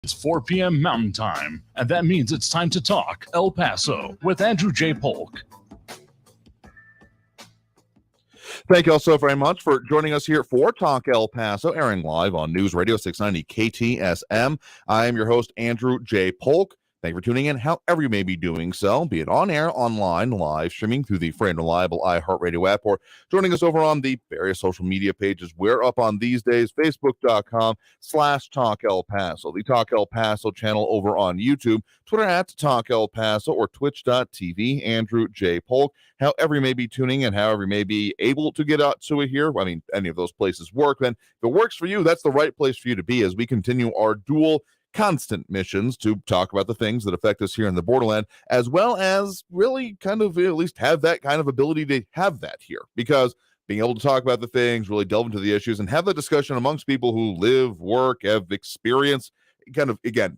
It's 4 p.m. Mountain Time, and that means it's time to talk El Paso with Andrew J. Polk. Thank you all so very much for joining us here for Talk El Paso, airing live on News Radio 690 KTSM. I am your host, Andrew J. Polk. Thank you for tuning in, however you may be doing so, be it on air, online, live streaming through the free and reliable iHeartRadio app, or joining us over on the various social media pages. We're up on these days, Facebook.com/Talk El Paso, the Talk El Paso channel over on YouTube, Twitter @Talk El Paso, or Twitch.tv, Andrew J. Polk. However you may be tuning in, however you may be able to get out to it here, I mean, any of those places work, then if it works for you, that's the right place for you to be as we continue our dual constant missions to talk about the things that affect us here in the borderland, as well as really kind of at least have that kind of ability to have that here, because being able to talk about the things, really delve into the issues, and have the discussion amongst people who live, work, have experience, kind of, again,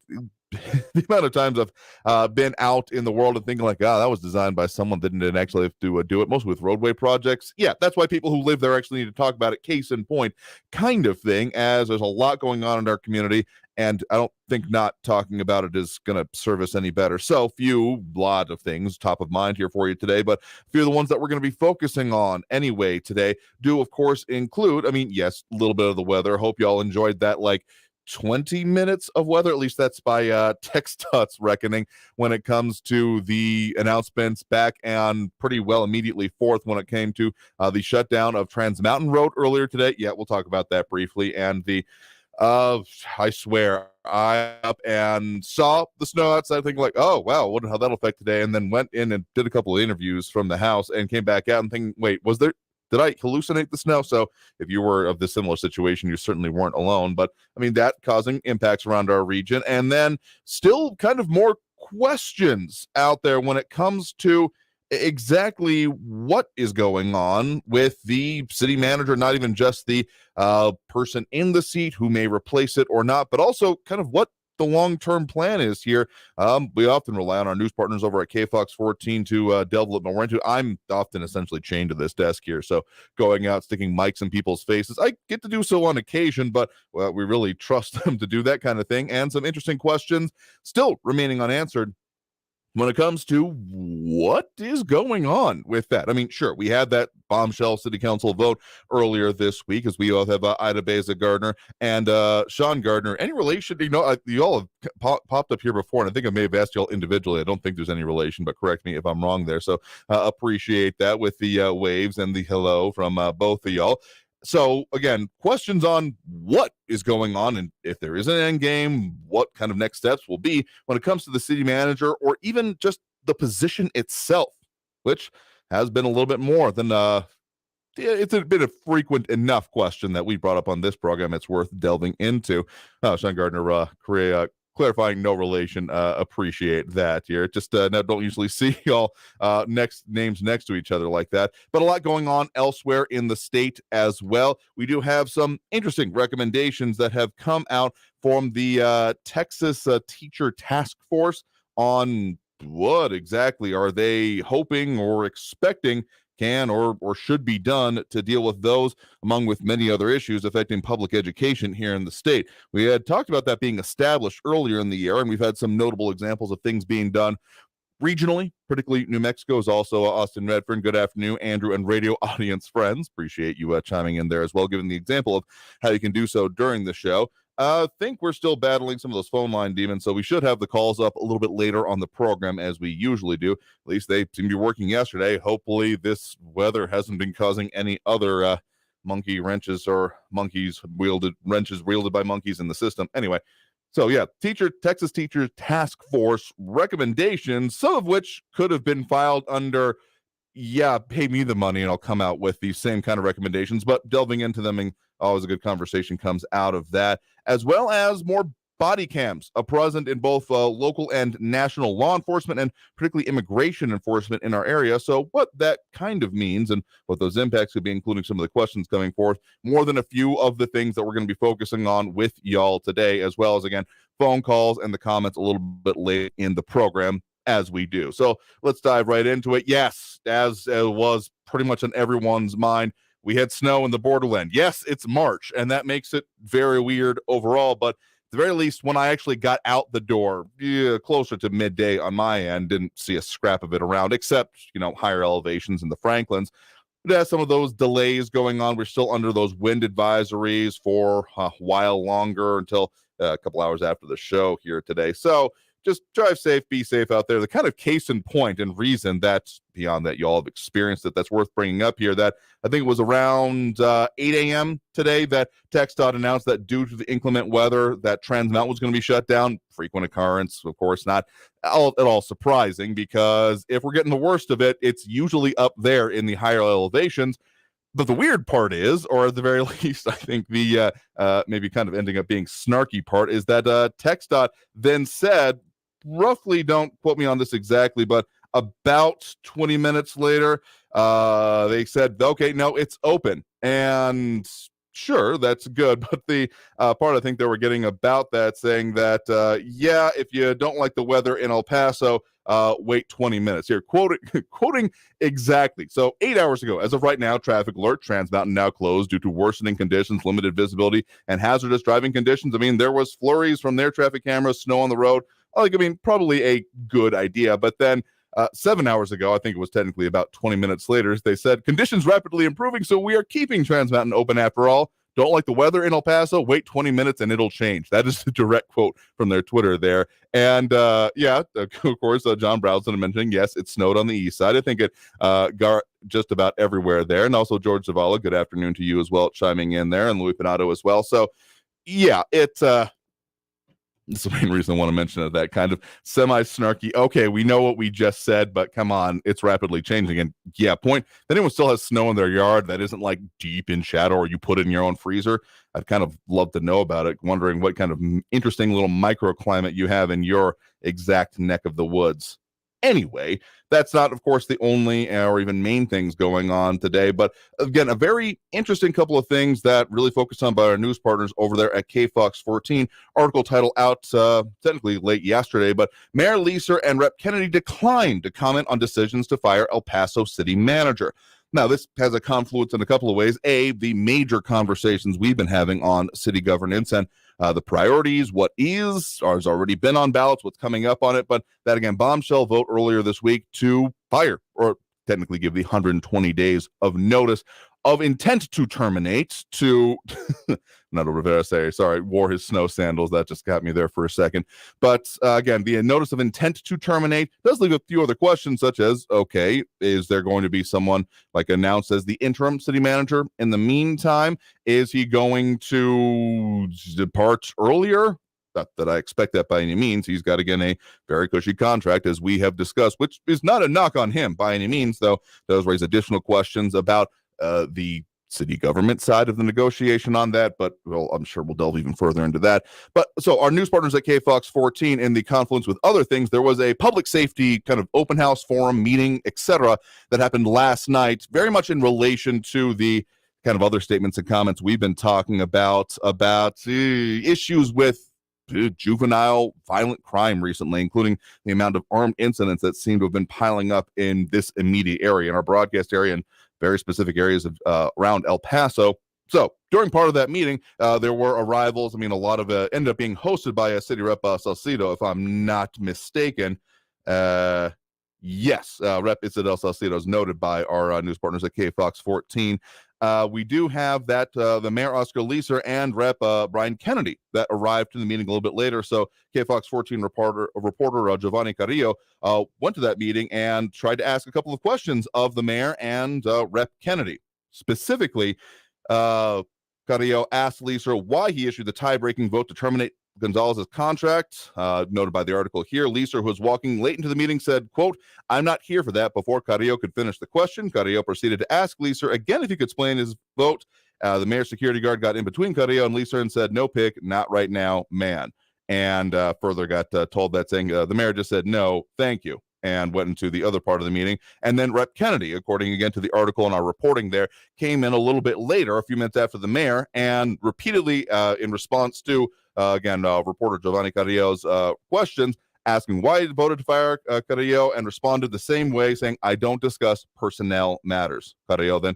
the amount of times I've been out in the world and thinking like, that was designed by someone that didn't actually have to do it, mostly with roadway projects. Yeah, that's why people who live there actually need to talk about it, case in point kind of thing, as there's a lot going on in our community, and I don't think not talking about it is going to serve us any better. So lot of things top of mind here for you today, but a few of the ones that we're going to be focusing on anyway today do, of course, include, yes, a little bit of the weather. Hope y'all enjoyed that, 20 minutes of weather, at least that's by TxDOT's reckoning, when it comes to the announcements back and pretty well immediately forth when it came to the shutdown of Trans Mountain Road earlier today. Yeah, we'll talk about that briefly. And the I swear, I up and saw the snow outside, thinking like, oh wow, wonder how that'll affect today, and then went in and did a couple of interviews from the house and came back out and thinking, wait, did I hallucinate the snow? So if you were of this similar situation, you certainly weren't alone. But that causing impacts around our region. And then still kind of more questions out there when it comes to exactly what is going on with the city manager, not even just the person in the seat who may replace it or not, but also kind of what the long-term plan is here. We often rely on our news partners over at KFOX 14 to delve a little more into. I'm often essentially chained to this desk here, so going out, sticking mics in people's faces, I get to do so on occasion, but we really trust them to do that kind of thing. And some interesting questions still remaining unanswered when it comes to what is going on with that. Sure, we had that bombshell city council vote earlier this week, as we all have Ida Beza Gardner and Sean Gardner. Any relation? You all have popped up here before, and I think I may have asked you all individually. I don't think there's any relation, but correct me if I'm wrong there. So appreciate that with the waves and the hello from both of y'all. So, again, questions on what is going on, and if there is an end game, what kind of next steps will be when it comes to the city manager, or even just the position itself, which has been a little bit more than it's been a frequent enough question that we brought up on this program. It's worth delving into. Sean Gardner, clarifying no relation. Appreciate that here. Just don't usually see y'all names next to each other like that, but a lot going on elsewhere in the state as well. We do have some interesting recommendations that have come out from the Texas Teacher Task Force on what exactly are they hoping or expecting can or should be done to deal with those, among with many other issues affecting public education here in the state. We had talked about that being established earlier in the year, and we've had some notable examples of things being done regionally, particularly New Mexico is also Austin Redfern. Good afternoon, Andrew and radio audience friends. Appreciate you chiming in there as well, giving the example of how you can do so during the show. I think we're still battling some of those phone line demons, so we should have the calls up a little bit later on the program as we usually do. At least they seem to be working yesterday. Hopefully this weather hasn't been causing any other monkey wrenches or wrenches wielded by monkeys in the system. Anyway, so yeah, Texas Teacher Task Force recommendations, some of which could have been filed under, pay me the money and I'll come out with the same kind of recommendations, but delving into them, and always a good conversation comes out of that, as well as more body cams are present in both local and national law enforcement, and particularly immigration enforcement in our area. So what that kind of means and what those impacts could be, including some of the questions coming forth, more than a few of the things that we're going to be focusing on with y'all today, as well as, again, phone calls and the comments a little bit late in the program as we do. So let's dive right into it. Yes, as was pretty much on everyone's mind, we had snow in the borderland. Yes, it's March, and that makes it very weird overall, but the very least, when I actually got out the door, closer to midday on my end, didn't see a scrap of it around, except, higher elevations in the Franklins. It has some of those delays going on. We're still under those wind advisories for a while longer until a couple hours after the show here today. So just drive safe, be safe out there. The kind of case in point and reason that's beyond that y'all have experienced it, that's worth bringing up here, that I think it was around 8 a.m. today that TxDOT announced that due to the inclement weather, that Trans Mountain was going to be shut down. Frequent occurrence, of course, not at all surprising, because if we're getting the worst of it, it's usually up there in the higher elevations. But the weird part is, or at the very least, I think the maybe kind of ending up being snarky part, is that TxDOT then said, roughly, don't quote me on this exactly, but about 20 minutes later, they said, okay, no, it's open. And sure, that's good. But the part I think they were getting about that, saying that, if you don't like the weather in El Paso, wait 20 minutes. Here, quoting exactly. So 8 hours ago, as of right now, traffic alert, Trans Mountain now closed due to worsening conditions, limited visibility, and hazardous driving conditions. I mean, there was flurries from their traffic cameras, snow on the road. Probably a good idea. But then 7 hours ago, I think it was technically about 20 minutes later, they said, conditions rapidly improving, so we are keeping Trans Mountain open after all. Don't like the weather in El Paso? Wait 20 minutes and it'll change. That is the direct quote from their Twitter there. And of course, John Browson mentioning, yes, it snowed on the east side. I think it got just about everywhere there. And also George Zavala, good afternoon to you as well, chiming in there, and Louis Pinato as well. So yeah, it's the main reason I want to mention it, that kind of semi-snarky, okay, we know what we just said, but come on, it's rapidly changing. And yeah, point, if anyone still has snow in their yard that isn't like deep in shadow, or you put it in your own freezer, I'd kind of love to know about it, wondering what kind of interesting little microclimate you have in your exact neck of the woods. Anyway, that's not, of course, the only or even main things going on today. But again, a very interesting couple of things that really focused on by our news partners over there at KFOX 14. Article title out technically late yesterday, but Mayor Leeser and Rep. Kennedy declined to comment on decisions to fire El Paso city manager. Now, this has a confluence in a couple of ways. A, the major conversations we've been having on city governance and the priorities, what is or has already been on ballots, what's coming up on it. But that, again, bombshell vote earlier this week to fire, or technically give the 120 days of notice of intent to terminate to Nato Rivera wore his snow sandals. That just got me there for a second. But again, the notice of intent to terminate does leave a few other questions, such as, okay, is there going to be someone like announced as the interim city manager? In the meantime, is he going to depart earlier? Not that I expect that by any means. He's got, again, a very cushy contract, as we have discussed, which is not a knock on him by any means, though does raise additional questions about the city government side of the negotiation on that, but I'm sure we'll delve even further into that. But so our news partners at KFOX 14, in the confluence with other things, there was a public safety kind of open house forum meeting, etc., that happened last night, very much in relation to the kind of other statements and comments we've been talking about issues with juvenile violent crime recently, including the amount of armed incidents that seem to have been piling up in this immediate area, in our broadcast area, and very specific areas of around El Paso. So during part of that meeting, there were arrivals. I mean, a lot of it ended up being hosted by City Rep Salcido, if I'm not mistaken. Yes, Rep Isidel Salcido is noted by our news partners at KFOX 14. We do have that the Mayor Oscar Leeser and Rep Brian Kennedy that arrived to the meeting a little bit later. So KFOX 14 reporter Giovanni Carrillo went to that meeting and tried to ask a couple of questions of the mayor and Rep Kennedy. Specifically, Carrillo asked Leeser why he issued the tie-breaking vote to terminate Gonzalez's contract. Noted by the article here, Leeser, who was walking late into the meeting, said, quote, "I'm not here for that." Before Carrillo could finish the question, Carrillo proceeded to ask Leeser again if he could explain his vote. The mayor's security guard got in between Carrillo and Leeser and said, "No pick, not right now, man." And further got told that, saying the mayor just said, "No, thank you," and went into the other part of the meeting. And then Rep Kennedy, according again to the article and our reporting there, came in a little bit later, a few minutes after the mayor, and repeatedly in response to reporter Giovanni Carrillo's questions, asking why he voted to fire Carrillo, and responded the same way, saying, I don't discuss personnel matters. Carrillo then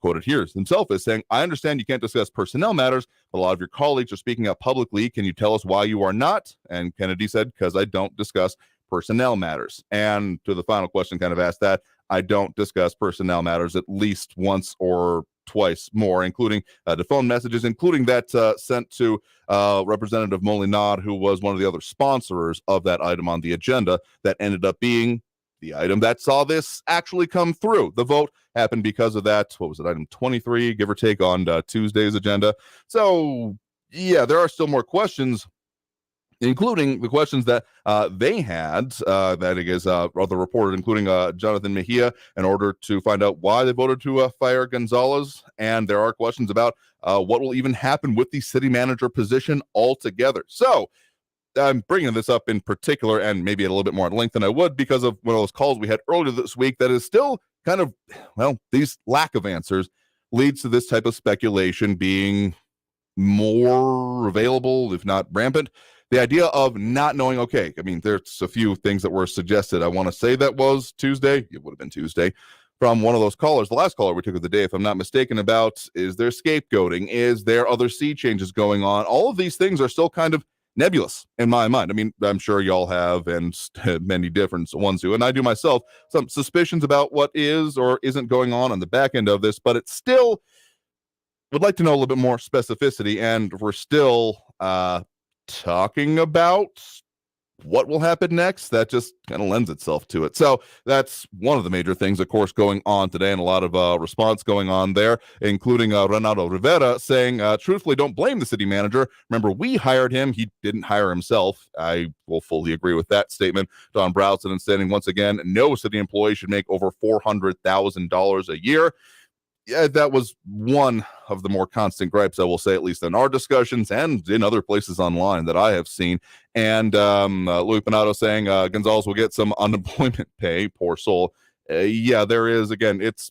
quoted here himself as saying, I understand you can't discuss personnel matters, but a lot of your colleagues are speaking out publicly. Can you tell us why you are not? And Kennedy said, because I don't discuss personnel matters. And to the final question, kind of asked that, I don't discuss personnel matters at least once or twice more, including the phone messages, including that sent to Representative Molinar, who was one of the other sponsors of that item on the agenda that ended up being the item that saw this actually come through. The vote happened because of that. What was it? Item 23, give or take, on Tuesday's agenda. So, yeah, there are still more questions, including the questions that they had, that I guess other reported, including Jonathan Mejia, in order to find out why they voted to fire Gonzalez. And there are questions about what will even happen with the city manager position altogether. So I'm bringing this up in particular, and maybe at a little bit more at length than I would, because of one of those calls we had earlier this week that is still kind of, well, these lack of answers leads to this type of speculation being more available, if not rampant. The idea of not knowing, okay, I mean, there's a few things that were suggested. I want to say that was Tuesday. It would have been Tuesday from one of those callers. The last caller we took of the day, if I'm not mistaken, about is there scapegoating? Is there other sea changes going on? All of these things are still kind of nebulous in my mind. I mean, I'm sure y'all have, and many different ones do, and I do myself, some suspicions about what is or isn't going on the back end of this, but it's still would like to know a little bit more specificity, and we're still talking about what will happen next. That just kind of lends itself to it. So that's one of the major things, of course, going on today, and a lot of response going on there, including Renato Rivera saying, truthfully, don't blame the city manager. Remember, we hired him. He didn't hire himself. I will fully agree with that statement. Don Browson and stating once again, no city employee should make over $400,000 a year. Yeah, that was one of the more constant gripes, I will say, at least in our discussions and in other places online that I have seen. And Louis Pinato saying Gonzalez will get some unemployment pay, poor soul. Yeah, there is, again, it's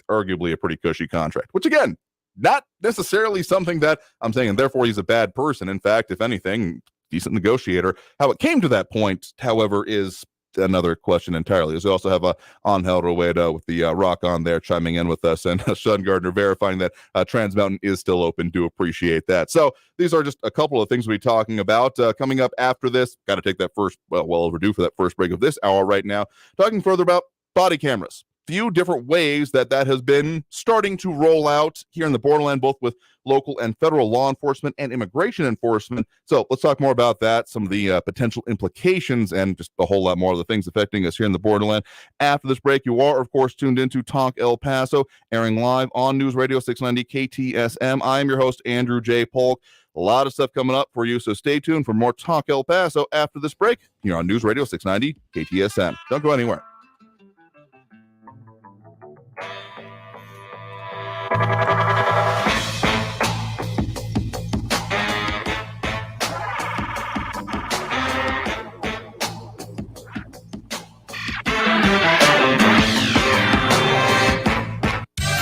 arguably a pretty cushy contract, which, again, not necessarily something that I'm saying, and therefore he's a bad person. In fact, if anything, decent negotiator. How it came to that point, however, is another question entirely. As we also have Angel Rueda with the Rock on there chiming in with us, and Sean Gardner verifying that Trans Mountain is still open. Do appreciate that. So these are just a couple of things we'll be talking about coming up after this. Got to take that first, well overdue for that first break of this hour right now. Talking further about body cameras. Few different ways that has been starting to roll out here in the borderland, both with local and federal law enforcement and immigration enforcement. So let's talk more about that, some of the potential implications, and just a whole lot more of the things affecting us here in the borderland. After this break, you are, of course, tuned into Talk El Paso, airing live on News Radio 690 KTSM. I'm your host, Andrew J. Polk. A lot of stuff coming up for you, so stay tuned for more Talk El Paso after this break. You're on News Radio 690 KTSM. Don't go anywhere.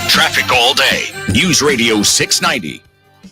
Traffic all day. News Radio 690.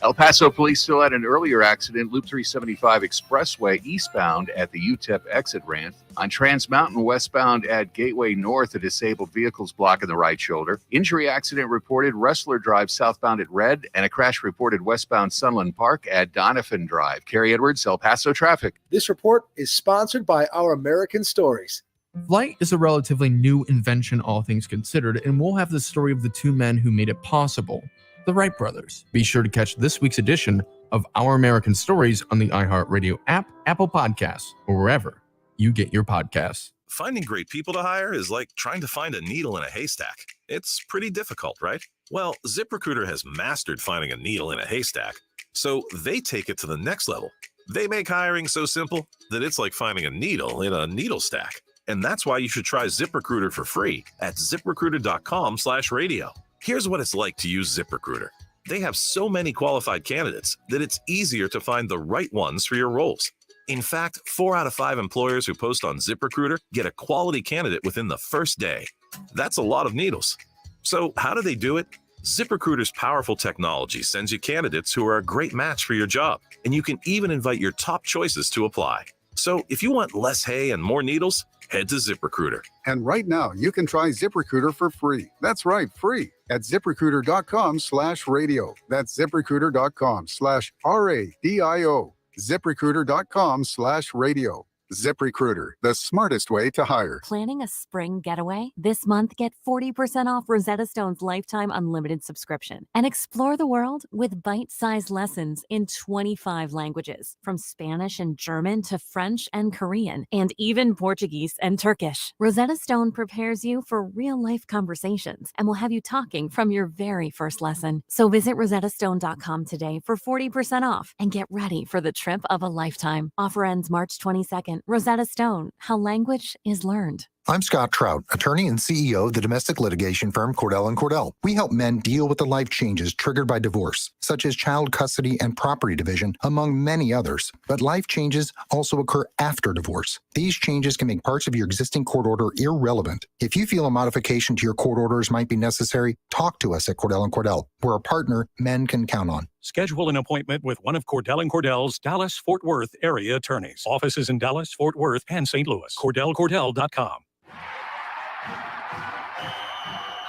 El Paso police still had an earlier accident, Loop 375 Expressway eastbound at the UTEP exit ramp. On Trans Mountain westbound at Gateway North, a disabled vehicle's blocking the right shoulder. Injury accident reported Wrestler Drive southbound at Red, and a crash reported westbound Sunland Park at Donovan Drive. Kerry Edwards, El Paso Traffic. This report is sponsored by Our American Stories. Flight is a relatively new invention, all things considered, and we'll have the story of the two men who made it possible, the Wright brothers. Be sure to catch this week's edition of Our American Stories on the iHeartRadio app, Apple Podcasts, or wherever you get your podcasts. Finding great people to hire is like trying to find a needle in a haystack. It's pretty difficult, right? Well, ZipRecruiter has mastered finding a needle in a haystack, so they take it to the next level. They make hiring so simple that it's like finding a needle in a needle stack. And that's why you should try ZipRecruiter for free at ZipRecruiter.com/radio. Here's what it's like to use ZipRecruiter. They have so many qualified candidates that it's easier to find the right ones for your roles. In fact, 4 out of 5 employers who post on ZipRecruiter get a quality candidate within the first day. That's a lot of needles. So how do they do it? ZipRecruiter's powerful technology sends you candidates who are a great match for your job, and you can even invite your top choices to apply. So if you want less hay and more needles, head to ZipRecruiter. And right now, you can try ZipRecruiter for free. That's right, free at ZipRecruiter.com/radio. That's ZipRecruiter.com/RADIO. ZipRecruiter.com/radio. ZipRecruiter, the smartest way to hire. Planning a spring getaway? This month, get 40% off Rosetta Stone's lifetime unlimited subscription and explore the world with bite-sized lessons in 25 languages, from Spanish and German to French and Korean, and even Portuguese and Turkish. Rosetta Stone prepares you for real-life conversations and will have you talking from your very first lesson. So visit rosettastone.com today for 40% off and get ready for the trip of a lifetime. Offer ends March 22nd. Rosetta Stone, how language is learned. I'm Scott Trout, attorney and CEO of the domestic litigation firm Cordell & Cordell. We help men deal with the life changes triggered by divorce, such as child custody and property division, among many others. But life changes also occur after divorce. These changes can make parts of your existing court order irrelevant. If you feel a modification to your court orders might be necessary, talk to us at Cordell & Cordell. We're a partner men can count on. Schedule an appointment with one of Cordell & Cordell's Dallas-Fort Worth area attorneys. Offices in Dallas, Fort Worth, and St. Louis. CordellCordell.com.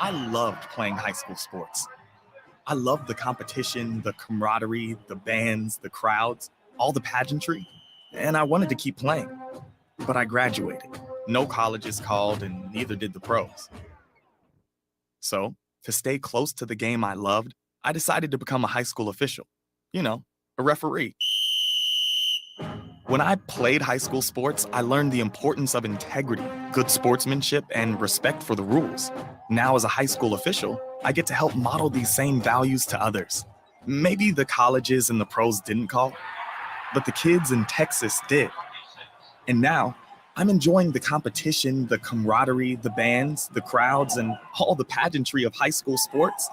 I loved playing high school sports. I loved the competition, the camaraderie, the bands, the crowds, all the pageantry, and I wanted to keep playing. But I graduated. No colleges called, and neither did the pros. So, to stay close to the game I loved, I decided to become a high school official. You know, a referee. When I played high school sports, I learned the importance of integrity, good sportsmanship, and respect for the rules. Now, as a high school official, I get to help model these same values to others. Maybe the colleges and the pros didn't call, but the kids in Texas did. And now, I'm enjoying the competition, the camaraderie, the bands, the crowds, and all the pageantry of high school sports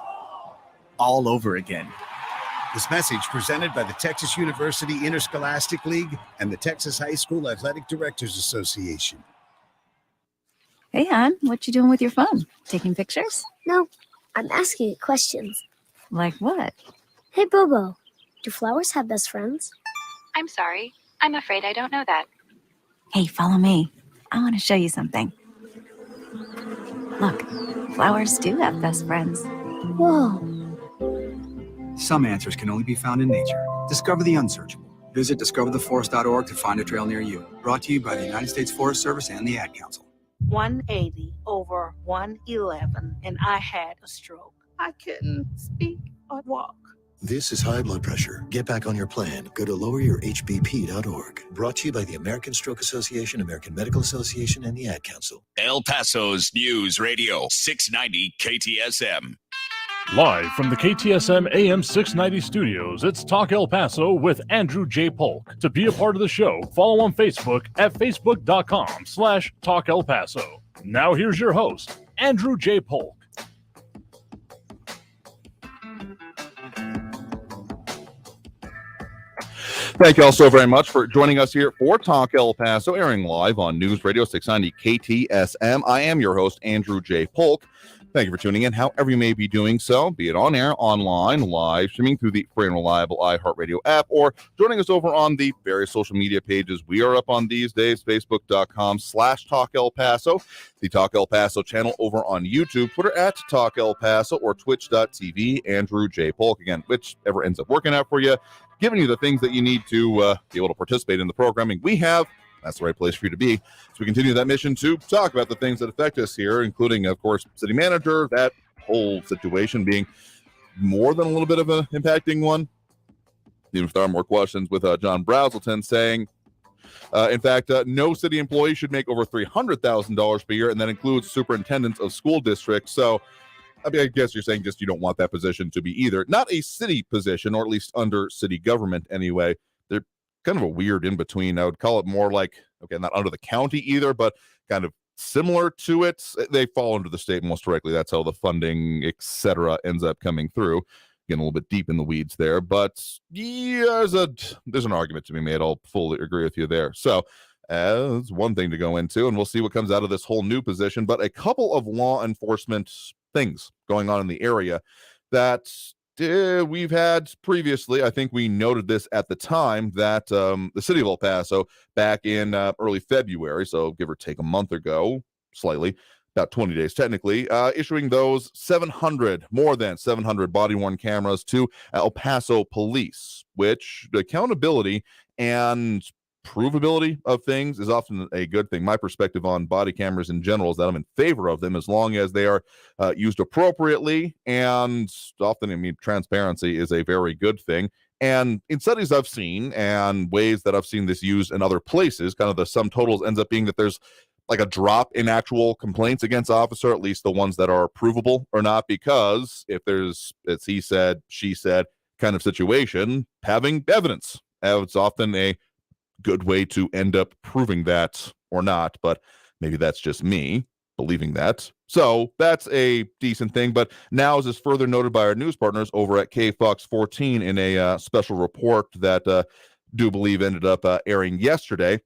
all over again. This message presented by the Texas University Interscholastic League and the Texas High School Athletic Directors Association. Hey, hon, what you doing with your phone? Taking pictures? No, I'm asking it questions. Like what? Hey, Bobo, do flowers have best friends? I'm sorry. I'm afraid I don't know that. Hey, follow me. I want to show you something. Look, flowers do have best friends. Whoa. Some answers can only be found in nature. Discover the unsearchable. Visit discovertheforest.org to find a trail near you. Brought to you by the United States Forest Service and the Ad Council. 180 over 111, and I had a stroke. I couldn't speak or walk. This is high blood pressure. Get back on your plan. Go to loweryourhbp.org. Brought to you by the American Stroke Association, American Medical Association, and the Ad Council. El Paso's News Radio 690 KTSM. Live from the KTSM AM 690 studios, it's Talk El Paso with Andrew J. Polk. To be a part of the show, follow on Facebook at facebook.com/Talk El Paso. Now here's your host, Andrew J. Polk. Thank you all so very much for joining us here for Talk El Paso, airing live on News Radio 690 KTSM. I am your host, Andrew J. Polk. Thank you for tuning in, however you may be doing so, be it on air, online, live, streaming through the free and reliable iHeartRadio app, or joining us over on the various social media pages we are up on these days, facebook.com/Talk El Paso, the Talk El Paso channel over on YouTube, Twitter at Talk El Paso, or twitch.tv, Andrew J. Polk. Again, whichever ends up working out for you, giving you the things that you need to be able to participate in the programming we have. That's the right place for you to be. So we continue that mission to talk about the things that affect us here, including, of course, city manager, that whole situation being more than a little bit of an impacting one. Even if there are more questions, with John Brazelton saying, in fact, no city employee should make over $300,000 per year, and that includes superintendents of school districts. So I mean, I guess you're saying just you don't want that position to be either. Not a city position, or at least under city government anyway. They're kind of a weird in between. I would call it more like, okay, not under the county either, but kind of similar to it. They fall under the state most directly. That's how the funding, etc., ends up coming through. Getting a little bit deep in the weeds there, but yeah, there's an argument to be made. I'll fully agree with you there. So that's one thing to go into, and we'll see what comes out of this whole new position. But a couple of law enforcement things going on in the area that we've had previously, I think we noted this at the time, that the city of El Paso back in early February, so give or take a month ago, slightly, about 20 days technically, issuing those more than 700 body-worn cameras to El Paso police, which accountability and provability of things is often a good thing. My perspective on body cameras in general is that I'm in favor of them as long as they are used appropriately, and often, I mean, transparency is a very good thing. And in studies I've seen and ways that I've seen this used in other places, kind of the sum totals ends up being that there's like a drop in actual complaints against officer, at least the ones that are provable or not, because if there's, it's he said, she said kind of situation, having evidence, it's often a good way to end up proving that or not, but maybe that's just me believing that. So that's a decent thing. But now, as is further noted by our news partners over at KFOX 14 in a special report that do believe ended up airing yesterday,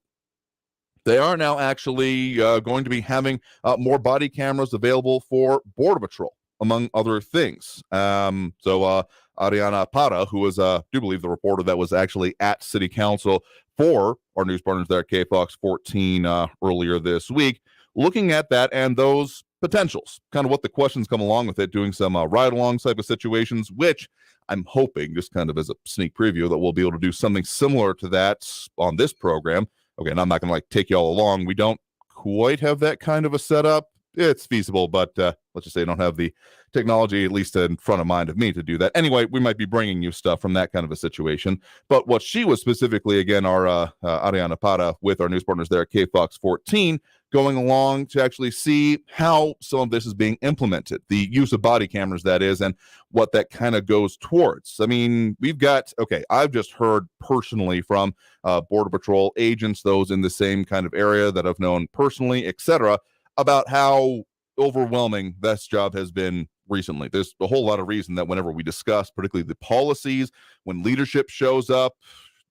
they are now actually going to be having more body cameras available for Border Patrol, among other things. So Ariana Para, who was, do believe, the reporter that was actually at City Council for our news partners there at KFOX 14 earlier this week, looking at that and those potentials, kind of what the questions come along with it, doing some ride-along type of situations, which I'm hoping, just kind of as a sneak preview, that we'll be able to do something similar to that on this program. Okay, and I'm not going to like take you all along. We don't quite have that kind of a setup. It's feasible, but let's just say I don't have the technology, at least in front of mind of me, to do that. Anyway, we might be bringing you stuff from that kind of a situation. But what she was specifically, again, our Ariana Para with our news partners there at KFOX 14, going along to actually see how some of this is being implemented, the use of body cameras, that is, and what that kind of goes towards. I mean, we've got, okay, I've just heard personally from Border Patrol agents, those in the same kind of area that I've known personally, etc., about how overwhelming this job has been recently. There's a whole lot of reason that whenever we discuss, particularly the policies, when leadership shows up,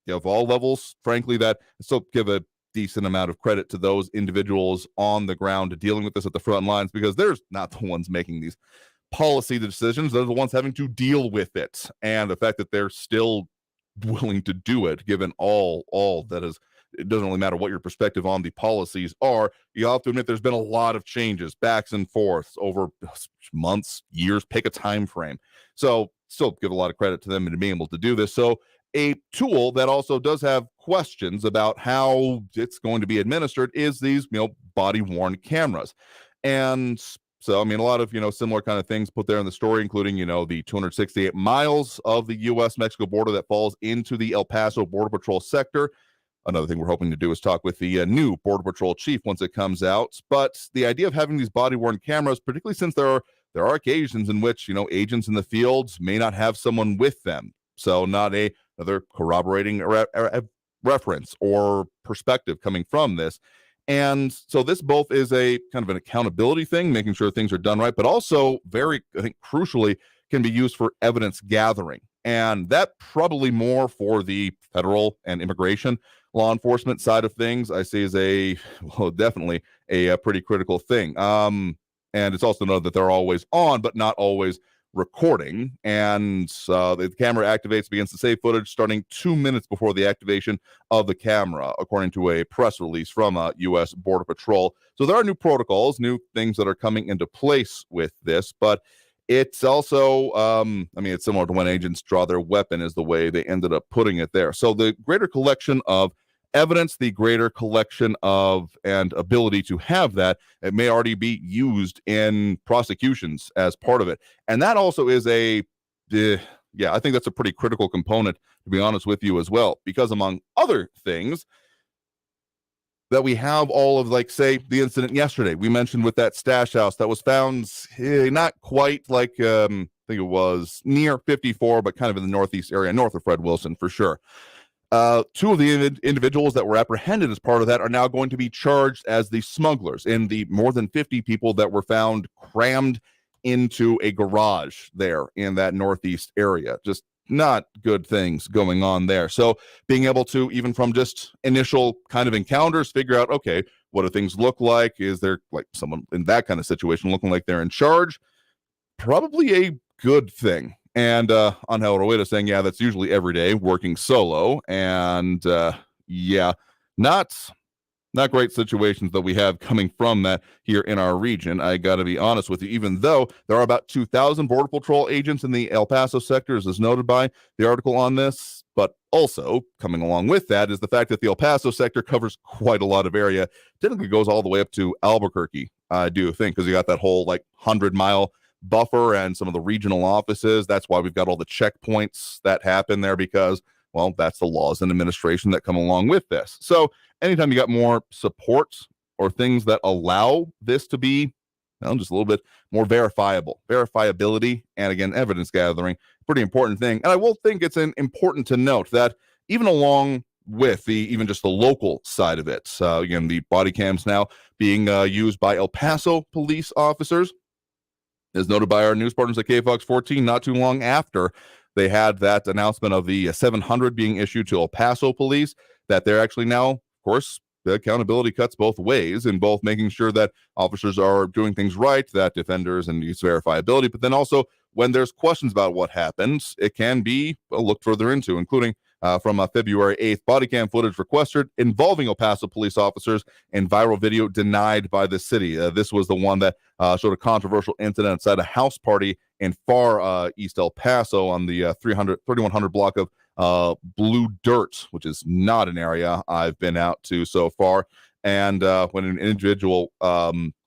of all levels, frankly, that I still give a decent amount of credit to those individuals on the ground dealing with this at the front lines, because they're not the ones making these policy decisions. They're the ones having to deal with it. And the fact that they're still willing to do it, given all that is, it doesn't really matter what your perspective on the policies are. You have to admit there's been a lot of changes, backs and forths over months, years, pick a time frame. So still give a lot of credit to them and being able to do this. So a tool that also does have questions about how it's going to be administered is these, body worn cameras. And so, I mean, a lot of, similar kind of things put there in the story, including, the 268 miles of the U.S.-Mexico border that falls into the El Paso Border Patrol sector. Another thing we're hoping to do is talk with the new Border Patrol chief once it comes out. But the idea of having these body-worn cameras, particularly since there are occasions in which, agents in the fields may not have someone with them. So not another corroborating reference or perspective coming from this. And so this both is a kind of an accountability thing, making sure things are done right, but also very, I think, crucially, can be used for evidence gathering. And that probably more for the federal and immigration law enforcement side of things, I see as definitely a pretty critical thing. And it's also noted that they're always on, but not always recording. And the camera activates, begins to save footage starting 2 minutes before the activation of the camera, according to a press release from U.S. Border Patrol. So there are new protocols, new things that are coming into place with this, but it's also, it's similar to when agents draw their weapon is the way they ended up putting it there. So the greater collection of evidence, the greater collection of and ability to have that, it may already be used in prosecutions as part of it. And that also is I think that's a pretty critical component, to be honest with you as well, because among other things, that we have all of, like, say, the incident yesterday we mentioned with that stash house that was found not quite like, I think it was near 54, but kind of in the northeast area, north of Fred Wilson for sure. Two of the individuals that were apprehended as part of that are now going to be charged as the smugglers in the more than 50 people that were found crammed into a garage there in that northeast area. Just not good things going on there. So being able to, even from just initial kind of encounters, figure out, okay, what do things look like? Is there like someone in that kind of situation looking like they're in charge? Probably a good thing. And Angel Rueda saying, yeah, that's usually every day working solo. And yeah, not great situations that we have coming from that here in our region. I got to be honest with you, even though there are about 2,000 Border Patrol agents in the El Paso sector, as noted by the article on this. But also coming along with that is the fact that the El Paso sector covers quite a lot of area. Typically goes all the way up to Albuquerque, I do think, because you got that whole like 100-mile buffer and some of the regional offices. That's why we've got all the checkpoints that happen there because, well, that's the laws and administration that come along with this. So anytime you got more support or things that allow this to be, well, just a little bit more verifiability, and again, evidence gathering, pretty important thing. And I will think it's important to note that even along with even just the local side of it, again, the body cams now being used by El Paso police officers, as noted by our news partners at KFOX 14, not too long after they had that announcement of the 700 being issued to El Paso police, that they're actually now, of course, the accountability cuts both ways in both making sure that officers are doing things right, that defenders and use verifiability, but then also when there's questions about what happens, it can be looked further into, including from February 8th, body cam footage requested involving El Paso police officers and viral video denied by the city. This was the one that showed a controversial incident outside a house party in far East El Paso on the 3100 block of Blue Dirt, which is not an area I've been out to so far. And when an individual,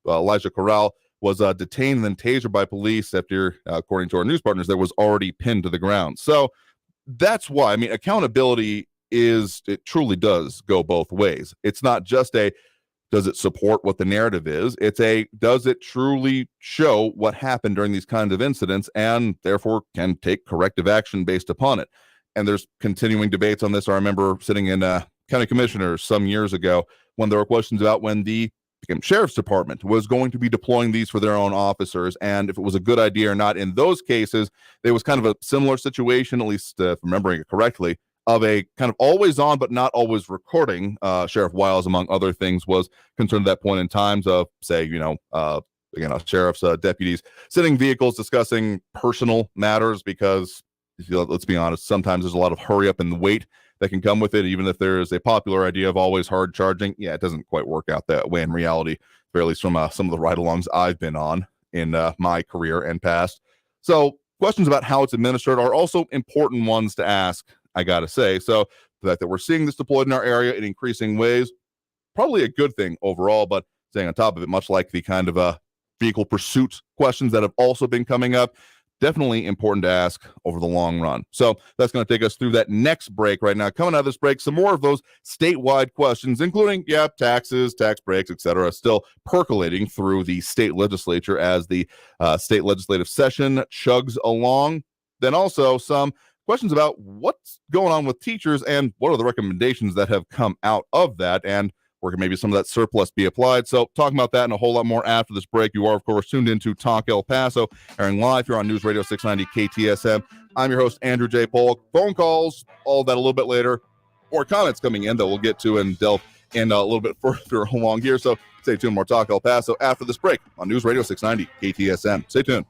Elijah Corral, was detained and then tasered by police after, according to our news partners, that was already pinned to the ground. So that's why, I mean, accountability it truly does go both ways. It's not just does it support what the narrative is? It's does it truly show what happened during these kinds of incidents and therefore can take corrective action based upon it? And there's continuing debates on this. I remember sitting in county commissioners some years ago when there were questions about when the sheriff's department was going to be deploying these for their own officers and if it was a good idea or not. In those cases, there was kind of a similar situation, at least if remembering it correctly, of a kind of always on but not always recording. Sheriff Wiles, among other things, was concerned at that point in times of, say, sheriff's deputies sitting vehicles discussing personal matters because, let's be honest, sometimes there's a lot of hurry up and wait that can come with it. Even if there's a popular idea of always hard charging, it doesn't quite work out that way in reality, or at least from some of the ride-alongs I've been on in my career and past. So questions about how it's administered are also important ones to ask, I gotta say. So the fact that we're seeing this deployed in our area in increasing ways, probably a good thing overall, but staying on top of it, much like the kind of vehicle pursuit questions that have also been coming up, definitely important to ask over the long run. So that's going to take us through that next break right now. Coming out of this break, some more of those statewide questions, including, taxes, tax breaks, etc., still percolating through the state legislature as the state legislative session chugs along. Then also some questions about what's going on with teachers and what are the recommendations that have come out of that, and where can maybe some of that surplus be applied. So talking about that and a whole lot more after this break. You are, of course, tuned into Talk El Paso, airing live here on News Radio 690 KTSM. I'm your host, Andrew J. Polk. Phone calls, all that a little bit later, or comments coming in that we'll get to and delve in a little bit further along here. So stay tuned. More Talk El Paso after this break on News Radio 690 KTSM. Stay tuned.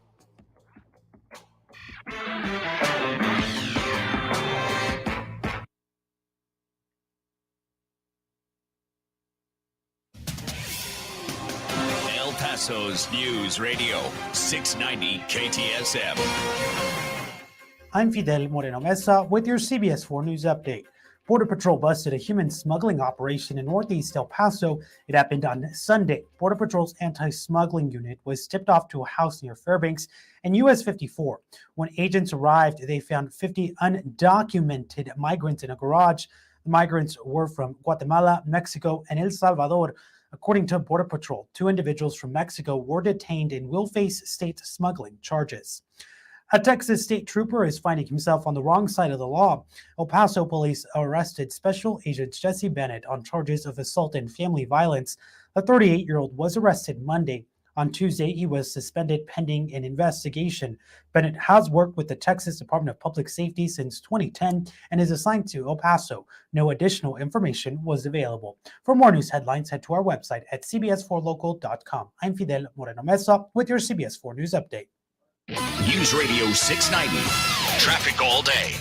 El Paso's News Radio 690 KTSM. I'm Fidel Moreno Mesa with your CBS 4 News Update. Border Patrol busted a human smuggling operation in northeast El Paso. It happened on Sunday. Border Patrol's anti-smuggling unit was tipped off to a house near Fairbanks and US 54. When agents arrived, they found 50 undocumented migrants in a garage. The migrants were from Guatemala, Mexico, and El Salvador. According to Border Patrol, 2 individuals from Mexico were detained and will face state smuggling charges. A Texas state trooper is finding himself on the wrong side of the law. El Paso police arrested Special Agent Jesse Bennett on charges of assault and family violence. The 38-year-old was arrested Monday. On Tuesday, he was suspended pending an investigation. Bennett has worked with the Texas Department of Public Safety since 2010 and is assigned to El Paso. No additional information was available. For more news headlines, head to our website at cbs4local.com. I'm Fidel Moreno Mesa with your CBS 4 News Update. News Radio 690. Traffic all day.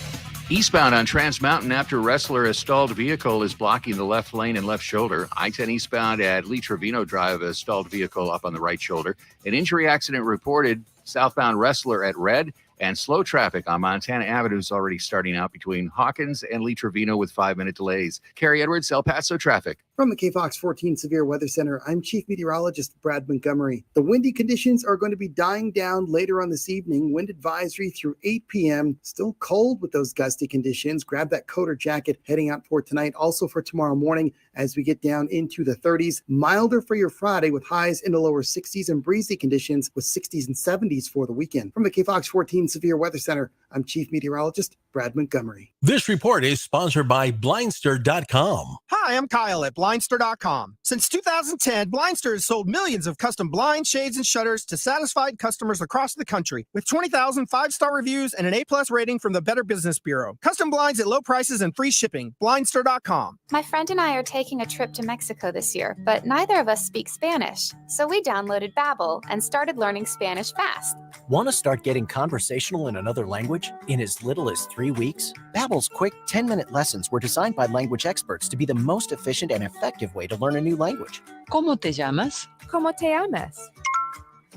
Eastbound on Trans Mountain after wrestler a stalled vehicle is blocking the left lane and left shoulder. I-10 eastbound at Lee Trevino Drive, a stalled vehicle up on the right shoulder. An injury accident reported southbound wrestler at Red, and slow traffic on Montana Avenue is already starting out between Hawkins and Lee Trevino with 5-minute delays. Carrie Edwards, El Paso traffic. From the KFOX 14 Severe Weather Center, I'm Chief Meteorologist Brad Montgomery. The windy conditions are going to be dying down later on this evening. Wind advisory through 8 p.m. Still cold with those gusty conditions. Grab that coat or jacket heading out for tonight. Also for tomorrow morning as we get down into the 30s. Milder for your Friday with highs in the lower 60s and breezy conditions with 60s and 70s for the weekend. From the KFOX 14 Severe Weather Center, I'm Chief Meteorologist Brad Montgomery. This report is sponsored by Blindster.com. Hi, I'm Kyle at Blindster.com. Since 2010, Blindster has sold millions of custom blinds, shades, and shutters to satisfied customers across the country with 20,000 5-star reviews and an A+ rating from the Better Business Bureau. Custom blinds at low prices and free shipping. Blindster.com. My friend and I are taking a trip to Mexico this year, but neither of us speak Spanish. So we downloaded Babbel and started learning Spanish fast. Want to start getting conversational in another language in as little as 3 weeks? Babbel's quick 10-minute lessons were designed by language experts to be the most efficient and effective way to learn a new language. ¿Cómo te llamas? ¿Cómo te llamas?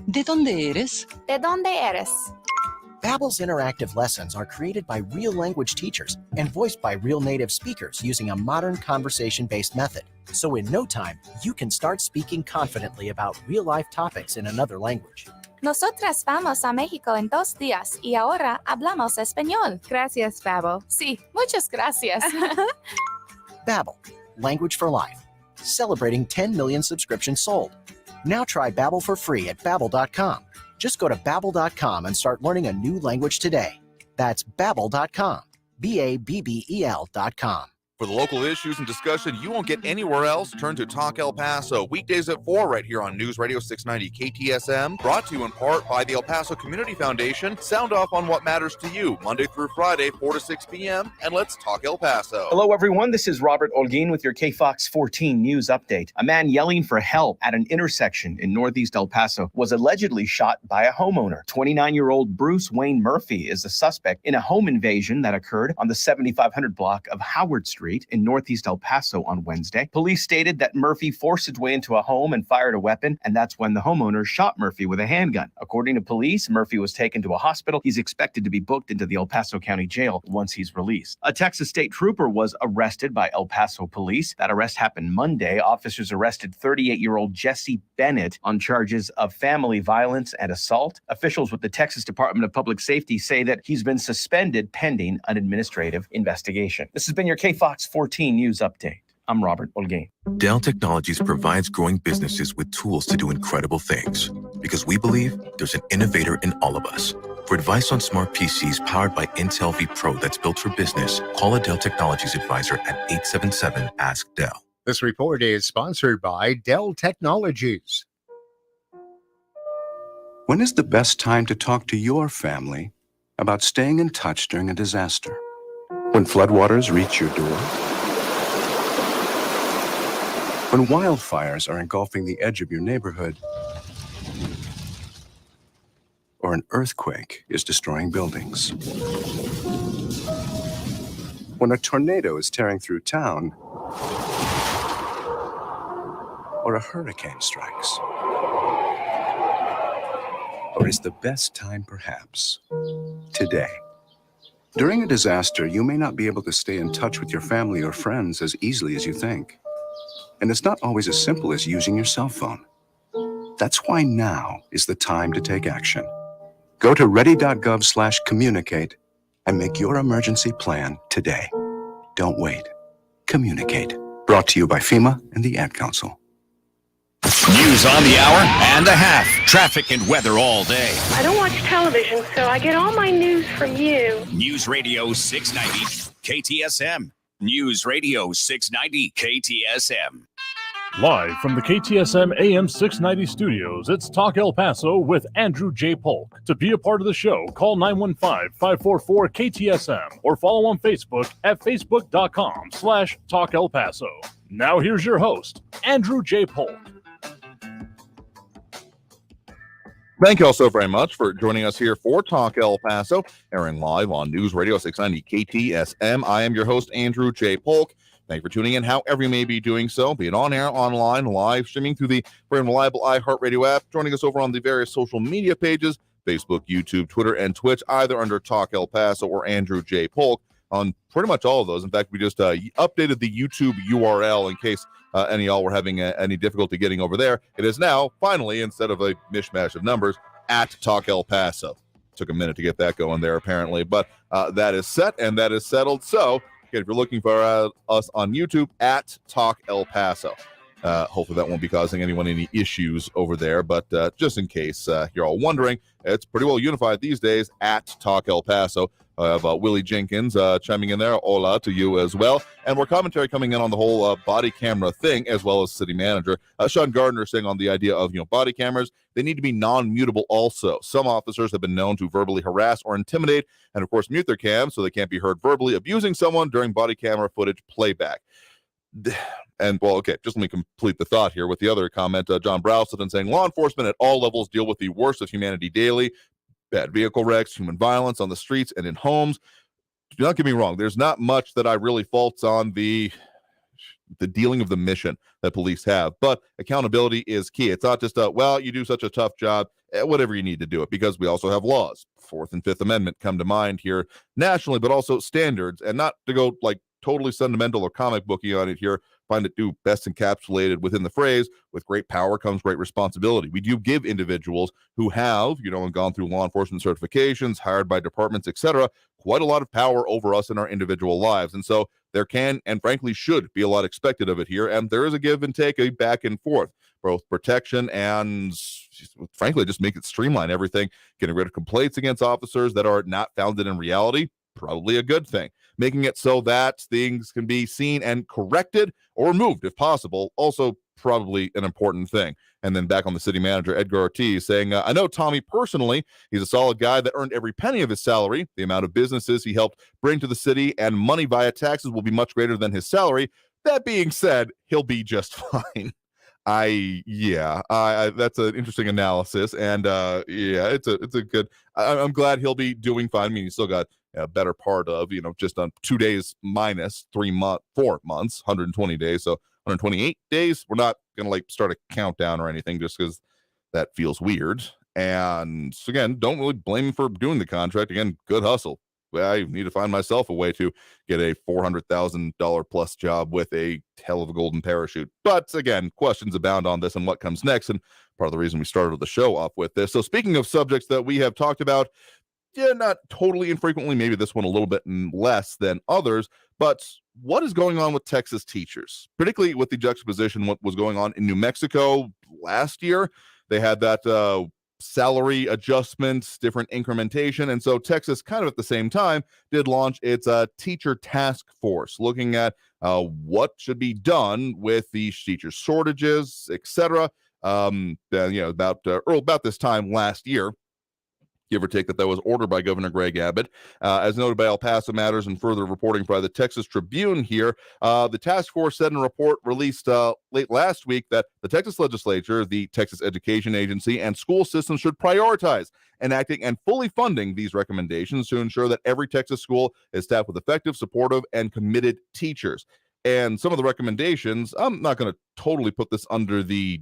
¿De dónde eres? ¿De dónde eres? Babbel's interactive lessons are created by real language teachers and voiced by real native speakers using a modern conversation-based method. So in no time, you can start speaking confidently about real-life topics in another language. Nosotras vamos a México en 2 días y ahora hablamos español. Gracias, Babbel. Sí, muchas gracias. Babbel, language for life. Celebrating 10 million subscriptions sold. Now try Babbel for free at Babbel.com. Just go to Babbel.com and start learning a new language today. That's Babbel.com. Babbel.com. For the local issues and discussion you won't get anywhere else, turn to Talk El Paso, weekdays at 4 right here on News Radio 690 KTSM, brought to you in part by the El Paso Community Foundation. Sound off on what matters to you, Monday through Friday, 4 to 6 p.m., and let's talk El Paso. Hello, everyone. This is Robert Olguin with your KFOX 14 News Update. A man yelling for help at an intersection in northeast El Paso was allegedly shot by a homeowner. 29-year-old Bruce Wayne Murphy is the suspect in a home invasion that occurred on the 7500 block of Howard Street in northeast El Paso on Wednesday. Police stated that Murphy forced his way into a home and fired a weapon, and that's when the homeowner shot Murphy with a handgun. According to police, Murphy was taken to a hospital. He's expected to be booked into the El Paso County Jail once he's released. A Texas state trooper was arrested by El Paso police. That arrest happened Monday. Officers arrested 38-year-old Jesse Bennett on charges of family violence and assault. Officials with the Texas Department of Public Safety say that he's been suspended pending an administrative investigation. This has been your KFOX 14 News Update. I'm Robert Olguin. Dell Technologies provides growing businesses with tools to do incredible things because we believe there's an innovator in all of us. For advice on smart PCs powered by Intel V Pro that's built for business, call a Dell Technologies advisor at 877-ASK-DELL. This report is sponsored by Dell Technologies. When is the best time to talk to your family about staying in touch during a disaster? When floodwaters reach your door? When wildfires are engulfing the edge of your neighborhood? Or an earthquake is destroying buildings? When a tornado is tearing through town? Or a hurricane strikes? Or is the best time perhaps today? During a disaster, you may not be able to stay in touch with your family or friends as easily as you think. And it's not always as simple as using your cell phone. That's why now is the time to take action. Go to ready.gov/communicate and make your emergency plan today. Don't wait. Communicate. Brought to you by FEMA and the Ad Council. News on the hour and a half. Traffic and weather all day. I don't watch television, so I get all my news from you. News Radio 690 KTSM. News Radio 690 KTSM. Live from the KTSM AM 690 studios, it's Talk El Paso with Andrew J. Polk. To be a part of the show, call 915-544-KTSM or follow on Facebook at facebook.com/Talk El Paso. Now here's your host, Andrew J. Polk. Thank you all so very much for joining us here for Talk El Paso, airing live on News Radio 690 KTSM. I am your host, Andrew J. Polk. Thank you for tuning in, however you may be doing so, be it on air, online, live streaming through the very reliable iHeartRadio app, joining us over on the various social media pages, Facebook, YouTube, Twitter, and Twitch, either under Talk El Paso or Andrew J. Polk. On pretty much all of those. In fact, we just updated the YouTube URL in case any of y'all were having any difficulty getting over there. It is now, finally, instead of a mishmash of numbers, at Talk El Paso. Took a minute to get that going there, apparently, but that is set and that is settled. So, again, if you're looking for us on YouTube, at Talk El Paso. Hopefully that won't be causing anyone any issues over there, but just in case you're all wondering, it's pretty well unified these days at Talk El Paso. I have Willie Jenkins chiming in there. Hola to you as well. And more commentary coming in on the whole body camera thing, as well as city manager. Sean Gardner saying on the idea of, body cameras, they need to be non-mutable also. Some officers have been known to verbally harass or intimidate and, of course, mute their cams so they can't be heard verbally abusing someone during body camera footage playback. And, well, okay, just let me complete the thought here with the other comment. John Browston saying, law enforcement at all levels deal with the worst of humanity daily. Bad vehicle wrecks, human violence on the streets and in homes. Do not get me wrong. There's not much that I really faults on the dealing of the mission that police have, but accountability is key. It's not just you do such a tough job, whatever you need to do it, because we also have laws. Fourth and Fifth Amendment come to mind here nationally, but also standards, and not to go like totally sentimental or comic booky on it here. Find it best encapsulated within the phrase, with great power comes great responsibility. We do give individuals who have, and gone through law enforcement certifications, hired by departments, etc., quite a lot of power over us in our individual lives. And so there can, and frankly should, be a lot expected of it here. And there is a give and take, a back and forth, both protection and, frankly, just make it streamline everything. Getting rid of complaints against officers that are not founded in reality, probably a good thing. Making it so that things can be seen and corrected or removed if possible, also probably an important thing. And then back on the city manager, Edgar Ortiz, saying, I know Tommy personally. He's a solid guy that earned every penny of his salary. The amount of businesses he helped bring to the city and money via taxes will be much greater than his salary. That being said, he'll be just fine. That's an interesting analysis, and it's a good. I'm glad he'll be doing fine. I mean, he's still got a better part of just on 2 days minus 4 months, 120 days, so 128 days. We're not gonna start a countdown or anything, just because that feels weird. And again, don't really blame him for doing the contract. Again, good hustle. I need to find myself a way to get a $400,000 plus job with a hell of a golden parachute. But again, questions abound on this and what comes next. And part of the reason we started the show off with this. So speaking of subjects that we have talked about, not totally infrequently, maybe this one a little bit less than others, but what is going on with Texas teachers, particularly with the juxtaposition, what was going on in New Mexico last year? They had that salary adjustments, different incrementation. And so Texas kind of at the same time did launch its teacher task force, looking at what should be done with these teacher shortages, etc. About this time last year, give or take, that was ordered by Governor Greg Abbott. As noted by El Paso Matters and further reporting by the Texas Tribune here, the task force said in a report released late last week that the Texas legislature, the Texas Education Agency, and school systems should prioritize enacting and fully funding these recommendations to ensure that every Texas school is staffed with effective, supportive, and committed teachers. And some of the recommendations, I'm not going to totally put this under the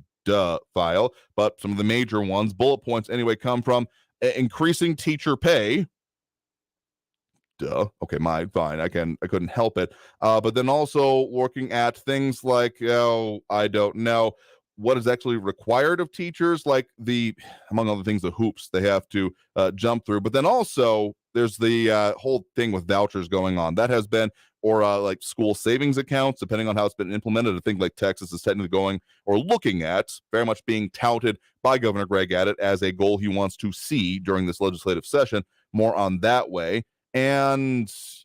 file, but some of the major ones, bullet points anyway, come from increasing teacher pay. Okay, fine. I couldn't help it. But then also looking at things like, I don't know what is actually required of teachers, like among other things, the hoops they have to jump through. But then also there's the whole thing with vouchers going on. That has been, or like school savings accounts, depending on how it's been implemented. I think like Texas is technically going or looking at, very much being touted by Governor Greg Abbott as a goal he wants to see during this legislative session. More on that way. And so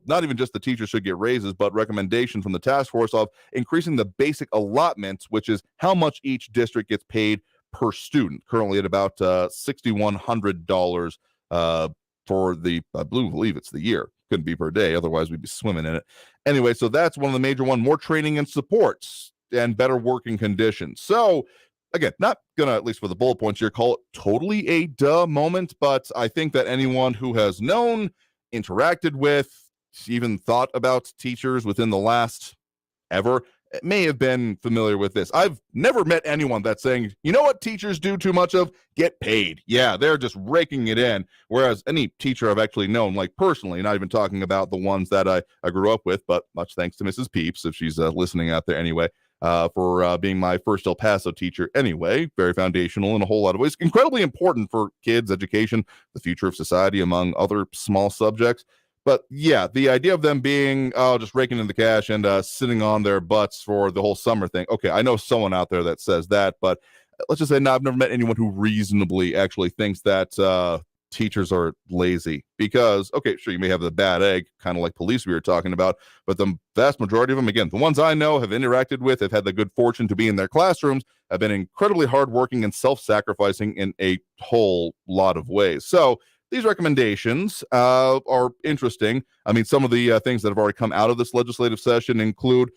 not even just the teachers should get raises, but recommendation from the task force of increasing the basic allotments, which is how much each district gets paid per student, currently at about $6,100 for the, I believe it's the year. Couldn't be per day, otherwise we'd be swimming in it. Anyway, so that's one of the major more training and supports and better working conditions. So again, not gonna, at least for the bullet points here, call it totally a duh moment, but I think that anyone who has known, interacted with, even thought about teachers within the last ever may have been familiar with this. I've never met anyone that's saying, you know what teachers do too much of? Get paid. Yeah, they're just raking it in. Whereas any teacher I've actually known, like personally, not even talking about the ones that I grew up with, but much thanks to Mrs. Peeps, if she's listening out there anyway, for being my first El Paso teacher anyway. Very foundational in a whole lot of ways. Incredibly important for kids' education, the future of society, among other small subjects. But yeah, the idea of them being just raking in the cash and sitting on their butts for the whole summer thing. Okay, I know someone out there that says that, but let's just say, no, I've never met anyone who reasonably actually thinks that teachers are lazy. Because, okay, sure, you may have the bad egg, kind of like police we were talking about, but the vast majority of them, again, the ones I know, have interacted with, have had the good fortune to be in their classrooms, have been incredibly hardworking and self-sacrificing in a whole lot of ways. So these recommendations are interesting. I mean, some of the things that have already come out of this legislative session include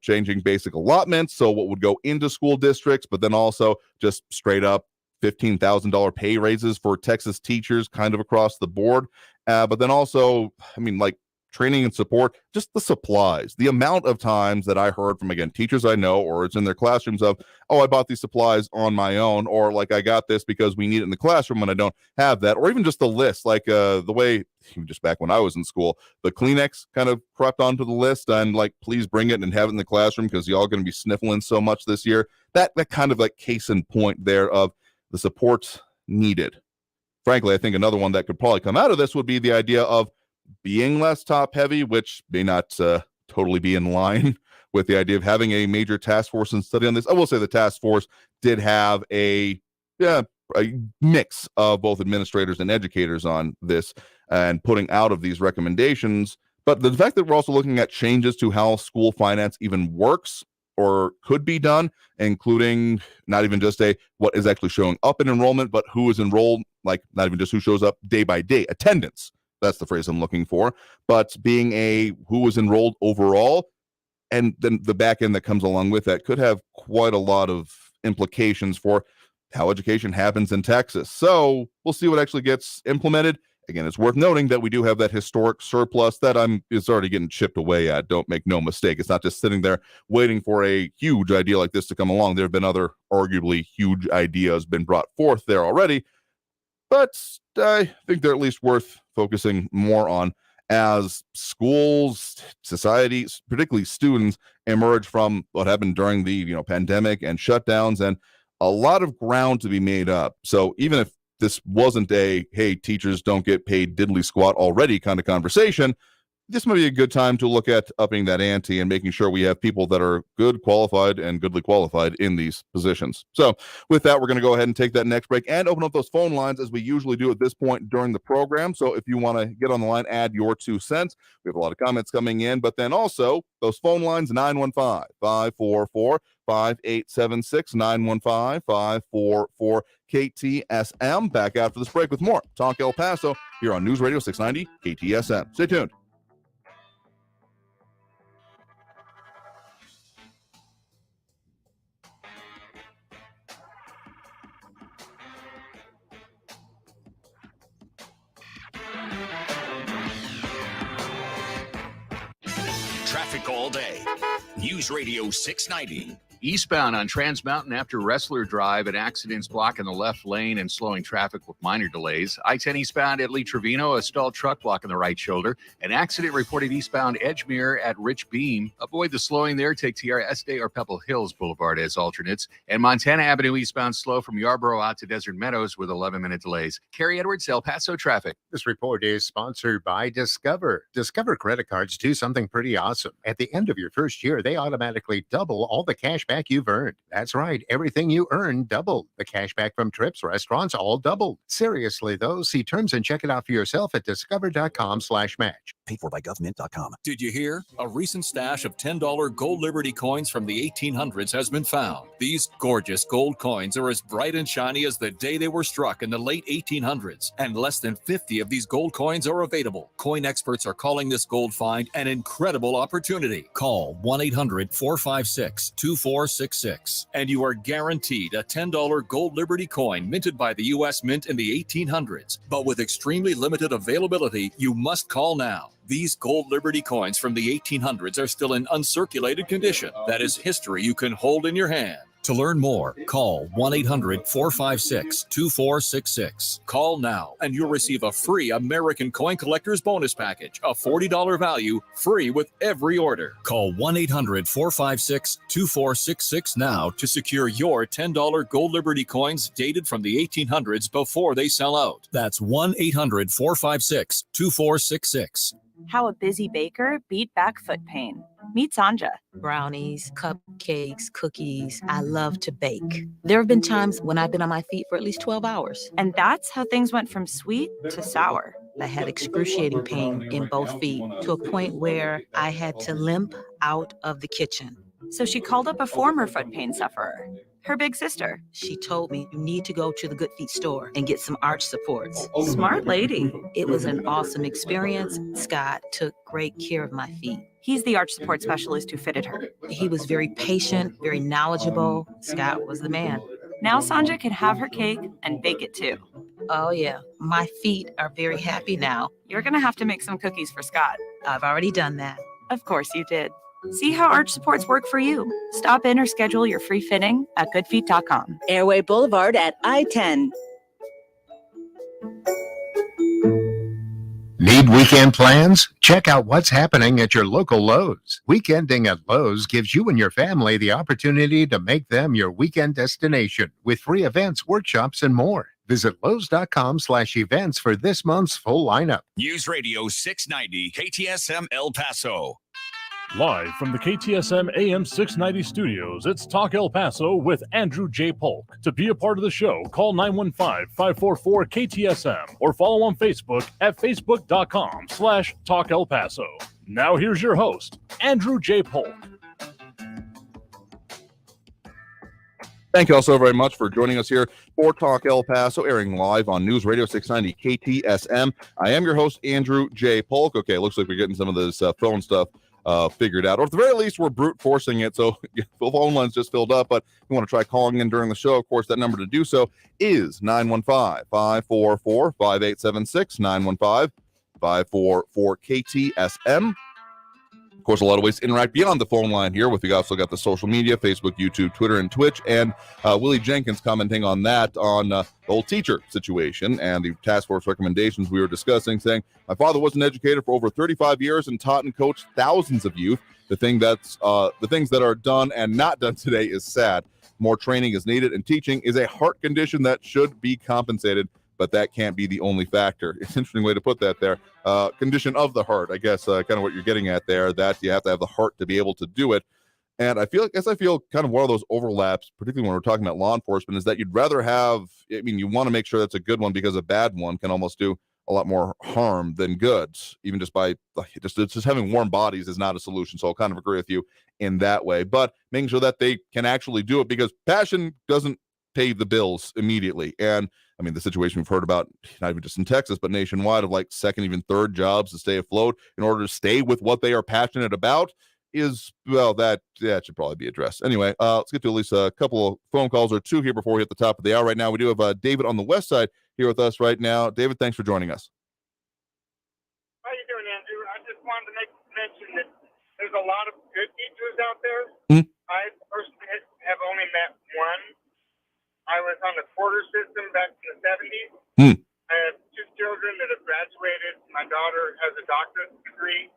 changing basic allotments, so what would go into school districts, but then also just straight up $15,000 pay raises for Texas teachers kind of across the board. But then also, I mean, like training and support, just the supplies. The amount of times that I heard from, again, teachers I know, or it's in their classrooms of, oh, I bought these supplies on my own, or like I got this because we need it in the classroom when I don't have that, or even just the list, like the way, just back when I was in school, the Kleenex kind of crept onto the list and like, please bring it and have it in the classroom because y'all going to be sniffling so much this year. That kind of like case in point there of the support needed. Frankly, I think another one that could probably come out of this would be the idea of being less top heavy, which may not totally be in line with the idea of having a major task force and study on this. I will say the task force did have a mix of both administrators and educators on this and putting out of these recommendations. But the fact that we're also looking at changes to how school finance even works or could be done, including not even just what is actually showing up in enrollment, but who is enrolled, like not even just who shows up day by day, attendance. That's the phrase I'm looking for. But being who was enrolled overall, and then the back end that comes along with that could have quite a lot of implications for how education happens in Texas. So we'll see what actually gets implemented. Again, it's worth noting that we do have that historic surplus that is already getting chipped away at. Don't make no mistake. It's not just sitting there waiting for a huge idea like this to come along. There have been other arguably huge ideas been brought forth there already. But I think they're at least worth focusing more on as schools, societies, particularly students, emerge from what happened during the pandemic and shutdowns, and a lot of ground to be made up. So even if this wasn't hey, teachers don't get paid diddly squat already kind of conversation, this might be a good time to look at upping that ante and making sure we have people that are good, qualified, and goodly qualified in these positions. So with that, we're going to go ahead and take that next break and open up those phone lines as we usually do at this point during the program. So if you want to get on the line, add your 2 cents. We have a lot of comments coming in, but then also those phone lines, 915-544-5876, 915-544-KTSM. Back after this break with more Talk El Paso here on News Radio 690 KTSM. Stay tuned. Traffic all day. News Radio 690. Eastbound on Trans Mountain after Wrestler Drive, an accident's blocking the left lane and slowing traffic with minor delays. I-10 eastbound at Lee Trevino, a stalled truck blocking the right shoulder. An accident reported eastbound Edgemere at Rich Beam. Avoid the slowing there. Take TRS Day or Pebble Hills Boulevard as alternates. And Montana Avenue eastbound slow from Yarborough out to Desert Meadows with 11-minute delays. Carrie Edwards, El Paso traffic. This report is sponsored by Discover. Discover credit cards do something pretty awesome. At the end of your first year, they automatically double all the cash back you've earned. That's right. Everything you earn doubled. The cash back from trips, restaurants, all doubled. Seriously, though, see terms and check it out for yourself at discover.com/match. Paid for by government.com. Did you hear? A recent stash of $10 gold Liberty coins from the 1800s has been found. These gorgeous gold coins are as bright and shiny as the day they were struck in the late 1800s, and less than 50 of these gold coins are available. Coin experts are calling this gold find an incredible opportunity. Call 1-800-456-2466, and you are guaranteed a $10 gold Liberty coin minted by the U.S. Mint in the 1800s. But with extremely limited availability, you must call now. These gold Liberty coins from the 1800s are still in uncirculated condition. That is history you can hold in your hand. To learn more, call 1-800-456-2466. Call now, and you'll receive a free American Coin Collector's Bonus Package, a $40 value, free with every order. Call 1-800-456-2466 now to secure your $10 gold Liberty coins dated from the 1800s before they sell out. That's 1-800-456-2466. How a busy baker beat back foot pain. Meet Sanja. Brownies, cupcakes, cookies. I love to bake. There have been times when I've been on my feet for at least 12 hours. And that's how things went from sweet to sour. I had excruciating pain in both feet to a point where I had to limp out of the kitchen. So she called up a former foot pain sufferer, her big sister. She told me, you need to go to the Good Feet store and get some arch supports. Smart lady. It was an awesome experience. Scott took great care of my feet. He's the arch support specialist who fitted her. He was very patient, very knowledgeable. Scott was the man. Now Sanja can have her cake and bake it too. Oh yeah, my feet are very happy now. You're gonna have to make some cookies for Scott. I've already done that. Of course you did. See how arch supports work for you. Stop in or schedule your free fitting at goodfeet.com. Airway Boulevard at I-10. Need weekend plans? Check out what's happening at your local Lowe's. Weekending at Lowe's gives you and your family the opportunity to make them your weekend destination with free events, workshops, and more. Visit Lowe's.com/events for this month's full lineup. News Radio 690 KTSM El Paso. Live from the KTSM AM 690 studios, it's Talk El Paso with Andrew J. Polk. To be a part of the show, call 915-544-KTSM or follow on Facebook at facebook.com/Talk El Paso. Now here's your host, Andrew J. Polk. Thank you all so very much for joining us here for Talk El Paso, airing live on News Radio 690 KTSM. I am your host, Andrew J. Polk. Okay, looks like we're getting some of this phone stuff figured out, or at the very least we're brute forcing it, so the phone line's just filled up. But if you want to try calling in during the show, of course that number to do so is 915-544-5876, 915-544-KTSM. Of course, a lot of ways to interact beyond the phone line here. We've also got the social media, Facebook, YouTube, Twitter, and Twitch. And Willie Jenkins commenting on that, on the whole teacher situation and the task force recommendations we were discussing, saying, my father was an educator for over 35 years and taught and coached thousands of youth. The things that are done and not done today is sad. More training is needed, and teaching is a heart condition that should be compensated, but that can't be the only factor. It's an interesting way to put that there. Condition of the heart, I guess, kind of what you're getting at there, that you have to have the heart to be able to do it. And I feel kind of one of those overlaps, particularly when we're talking about law enforcement, is that you'd rather have, you want to make sure that's a good one, because a bad one can almost do a lot more harm than good, even just by just having warm bodies is not a solution. So I'll kind of agree with you in that way, but making sure that they can actually do it, because passion doesn't pay the bills immediately. And I mean, the situation we've heard about, not even just in Texas, but nationwide, of like second, even third jobs to stay afloat in order to stay with what they are passionate about is, well, that should probably be addressed. Anyway, let's get to at least a couple of phone calls or two here before we hit the top of the hour. Right now, we do have David on the west side here with us right now. David, thanks for joining us. How you doing, Andrew? I just wanted to mention that there's a lot of good teachers out there. I personally have only met one. I was on the quarter system back in the 70s. I have two children that have graduated. My daughter has a doctorate degree.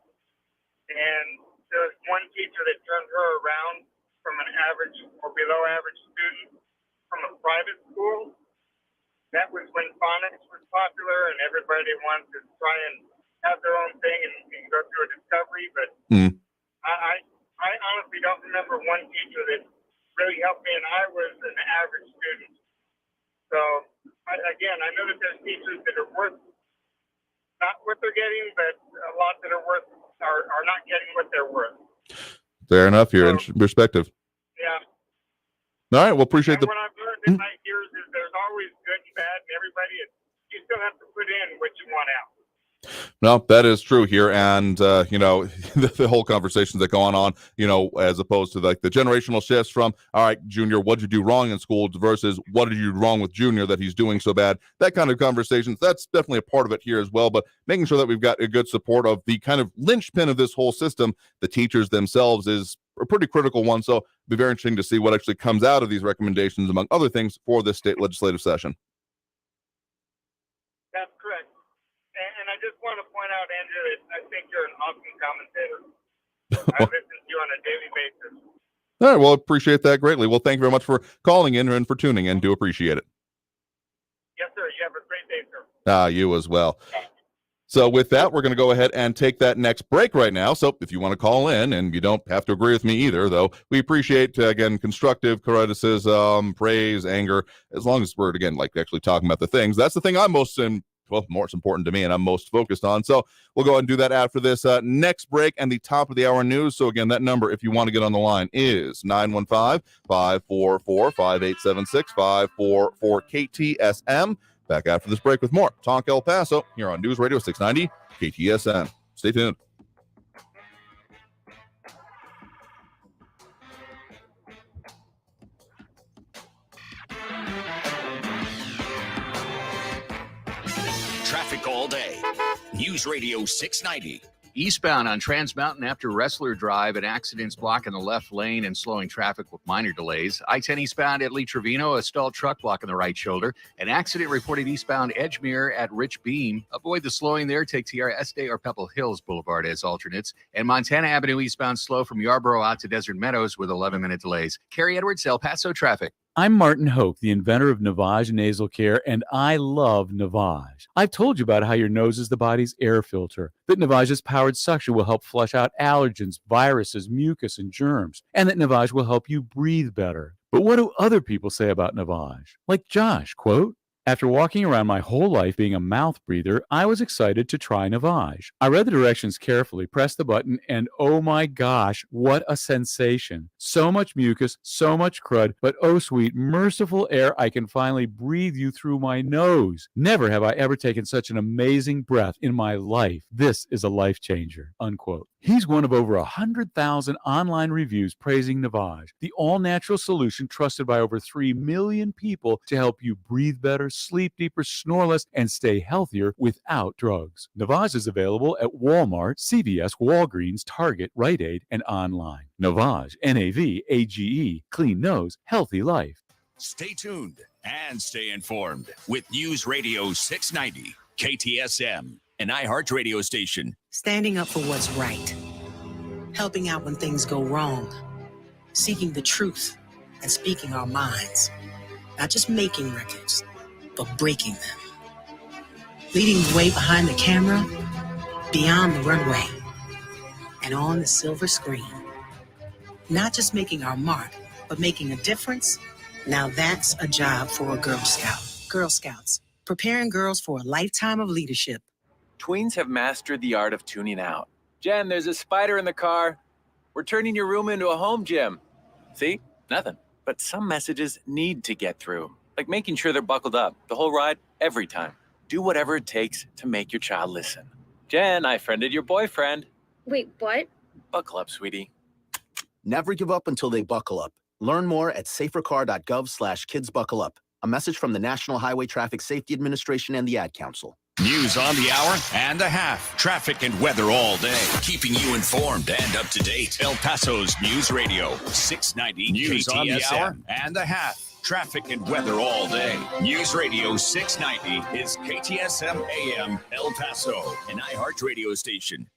And there was one teacher that turned her around from an average or below average student from a private school. That was when phonics was popular and everybody wanted to try and have their own thing and go through a discovery. But I honestly don't remember one teacher that really helped me, and I was an average student. So, I know that there's teachers that are worth not what they're getting, but a lot that are not getting what they're worth. Fair enough here in perspective. Yeah. All right, well, appreciate What I've learned in my years is there's always good and bad, and everybody, you still have to put in what you want out. No, that is true here. And, the whole conversations that go on, as opposed to like the generational shifts from, all right, Junior, what'd you do wrong in school versus what did you do wrong with Junior that he's doing so bad? That kind of conversations, that's definitely a part of it here as well. But making sure that we've got a good support of the kind of linchpin of this whole system, the teachers themselves, is a pretty critical one. So it'll be very interesting to see what actually comes out of these recommendations, among other things, for this state legislative session. That's correct. And I just want to point out, Andrew, that I think you're an awesome commentator. I listen to you on a daily basis. All right, well, appreciate that greatly. Well, thank you very much for calling in and for tuning in. Do appreciate it. Yes, sir. You have a great day, sir. You as well. So with that, we're going to go ahead and take that next break right now. So if you want to call in, and you don't have to agree with me either, though, we appreciate, again, constructive criticism, praise, anger, as long as we're, again, like actually talking about the things. That's the thing I'm most important to me and I'm most focused on. So we'll go ahead and do that after this next break and the top of the hour news. So again, that number, if you want to get on the line, is 915-544-5876, 544-KTSM. Back after this break with more Talk El Paso here on News Radio 690 KTSM. Stay tuned. Traffic all day. News Radio 690. Eastbound on Trans Mountain after Wrestler Drive, an accident's blocking the left lane and slowing traffic with minor delays. I-10 eastbound at Lee Trevino, a stalled truck blocking the right shoulder. An accident reported eastbound Edgemere at Rich Beam. Avoid the slowing there. Take TRS Day or Pebble Hills Boulevard as alternates. And Montana Avenue eastbound slow from Yarborough out to Desert Meadows with 11-minute delays. Carrie Edwards, El Paso traffic. I'm Martin Hoke, the inventor of Navage Nasal Care, and I love Navage. I've told you about how your nose is the body's air filter, that Navage's powered suction will help flush out allergens, viruses, mucus, and germs, and that Navage will help you breathe better. But what do other people say about Navage? Like Josh, quote, "After walking around my whole life being a mouth breather, I was excited to try Navage. I read the directions carefully, pressed the button, and oh my gosh, what a sensation. So much mucus, so much crud, but oh sweet, merciful air I can finally breathe you through my nose. Never have I ever taken such an amazing breath in my life. This is a life changer," unquote. He's one of over 100,000 online reviews praising Navage, the all-natural solution trusted by over 3 million people to help you breathe better, sleep deeper, snore less, and stay healthier without drugs. Navage is available at Walmart, CVS, Walgreens, Target, Rite Aid, and online. Navage, Navage, clean nose, healthy life. Stay tuned and stay informed with News Radio 690 KTSM, an iHeart radio station. Standing up for what's right, helping out when things go wrong, seeking the truth and speaking our minds, not just making records, but breaking them. Leading the way behind the camera, beyond the runway, and on the silver screen. Not just making our mark, but making a difference. Now that's a job for a Girl Scout. Girl Scouts, preparing girls for a lifetime of leadership. Tweens have mastered the art of tuning out. Jen, there's a spider in the car. We're turning your room into a home gym. See? Nothing. But some messages need to get through, like making sure they're buckled up the whole ride, every time. Do whatever it takes to make your child listen. Jen, I friended your boyfriend. Wait, what? Buckle up, sweetie. Never give up until they buckle up. Learn more at safercar.gov/kidsbuckleup. A message from the National Highway Traffic Safety Administration and the Ad Council. News on the hour and a half. Traffic and weather all day. Keeping you informed and up to date. El Paso's News Radio 690 News KTSM. On the hour and a half. Traffic and weather all day. News Radio 690 is KTSM AM El Paso, an iHeart radio station.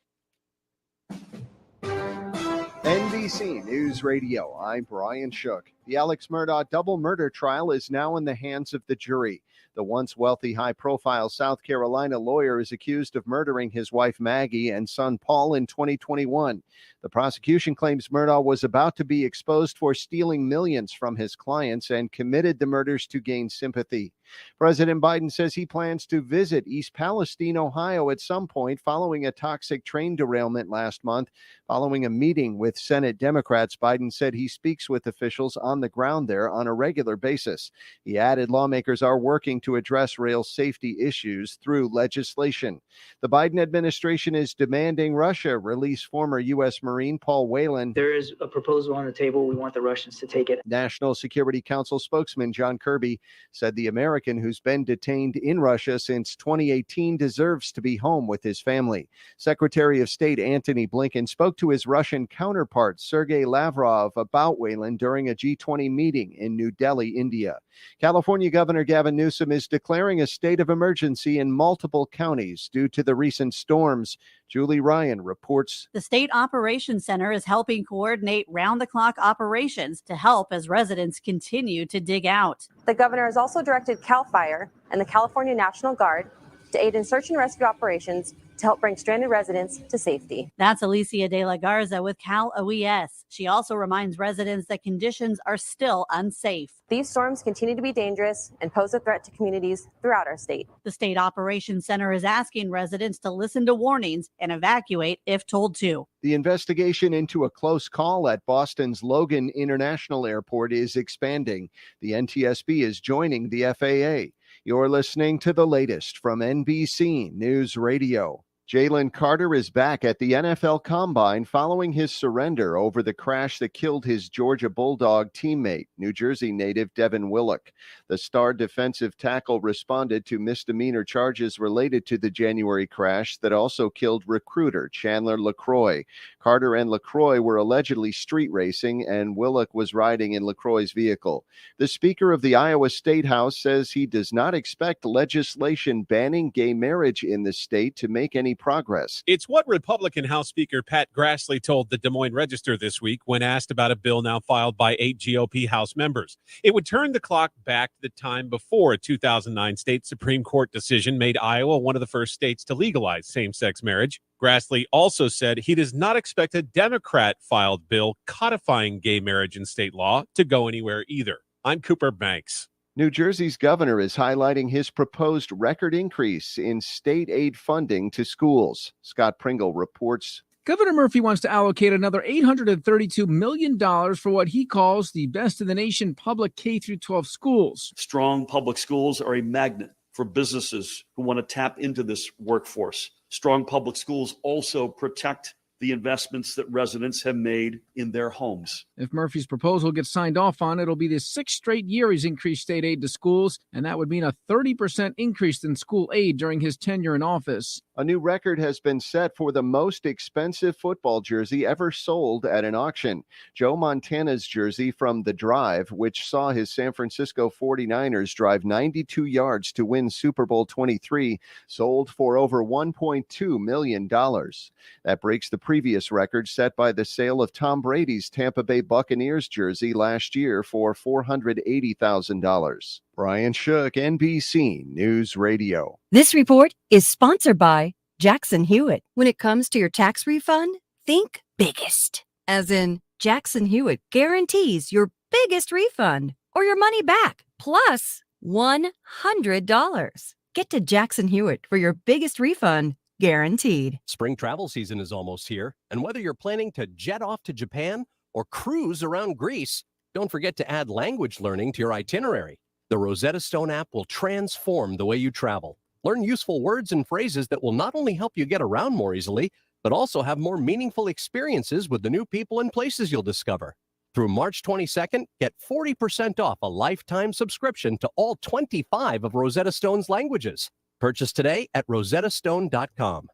NBC News Radio, I'm Brian Shook. The Alex Murdaugh double murder trial is now in the hands of the jury. The once wealthy, high-profile South Carolina lawyer is accused of murdering his wife Maggie and son Paul in 2021. The prosecution claims Murdaugh was about to be exposed for stealing millions from his clients and committed the murders to gain sympathy. President Biden says he plans to visit East Palestine, Ohio at some point following a toxic train derailment last month. Following a meeting with Senate Democrats, Biden said he speaks with officials on the ground there on a regular basis. He added lawmakers are working to address rail safety issues through legislation. The Biden administration is demanding Russia release former U.S. Marine Paul Whelan. There is a proposal on the table. We want the Russians to take it. National Security Council spokesman John Kirby said the American who's been detained in Russia since 2018 deserves to be home with his family. Secretary of State Antony Blinken spoke to his Russian counterpart Sergei Lavrov about Whelan during a G20 meeting in New Delhi, India. California Governor Gavin Newsom is declaring a state of emergency in multiple counties due to the recent storms. Julie Ryan reports. The State Operations Center is helping coordinate round-the-clock operations to help as residents continue to dig out. The governor has also directed CAL FIRE and the California National Guard to aid in search and rescue operations to help bring stranded residents to safety. That's Alicia De La Garza with Cal OES. She also reminds residents that conditions are still unsafe. These storms continue to be dangerous and pose a threat to communities throughout our state. The State Operations Center is asking residents to listen to warnings and evacuate if told to. The investigation into a close call at Boston's Logan International Airport is expanding. The NTSB is joining the FAA. You're listening to the latest from NBC News Radio. Jalen Carter is back at the NFL Combine following his surrender over the crash that killed his Georgia Bulldog teammate, New Jersey native Devin Willock. The star defensive tackle responded to misdemeanor charges related to the January crash that also killed recruiter Chandler LaCroix. Carter and LaCroix were allegedly street racing, and Willock was riding in LaCroix's vehicle. The Speaker of the Iowa State House says he does not expect legislation banning gay marriage in the state to make any progress. It's what Republican House Speaker Pat Grassley told the Des Moines Register this week when asked about a bill now filed by 8 GOP House members. It would turn the clock back to the time before a 2009 state Supreme Court decision made Iowa one of the first states to legalize same-sex marriage. Grassley also said he does not expect a Democrat-filed bill codifying gay marriage in state law to go anywhere either. I'm Cooper Banks. New Jersey's governor is highlighting his proposed record increase in state aid funding to schools. Scott Pringle reports. Governor Murphy wants to allocate another $832 million for what he calls the best in the nation public K-12 schools. Strong public schools are a magnet for businesses who want to tap into this workforce. Strong public schools also protect the investments that residents have made in their homes. If Murphy's proposal gets signed off on, it'll be the 6th straight year he's increased state aid to schools, and that would mean a 30% increase in school aid during his tenure in office. A new record has been set for the most expensive football jersey ever sold at an auction. Joe Montana's jersey from The Drive, which saw his San Francisco 49ers drive 92 yards to win Super Bowl 23, sold for over $1.2 million. That breaks the previous record set by the sale of Tom Brady's Tampa Bay Buccaneers jersey last year for $480,000. Brian Shook, NBC News Radio. This report is sponsored by Jackson Hewitt. When it comes to your tax refund, think biggest. As in, Jackson Hewitt guarantees your biggest refund or your money back, plus $100. Get to Jackson Hewitt for your biggest refund, guaranteed. Spring travel season is almost here, and whether you're planning to jet off to Japan or cruise around Greece, don't forget to add language learning to your itinerary. The Rosetta Stone app will transform the way you travel. Learn useful words and phrases that will not only help you get around more easily, but also have more meaningful experiences with the new people and places you'll discover. Through March 22nd, get 40% off a lifetime subscription to all 25 of Rosetta Stone's languages. Purchase today at rosettastone.com.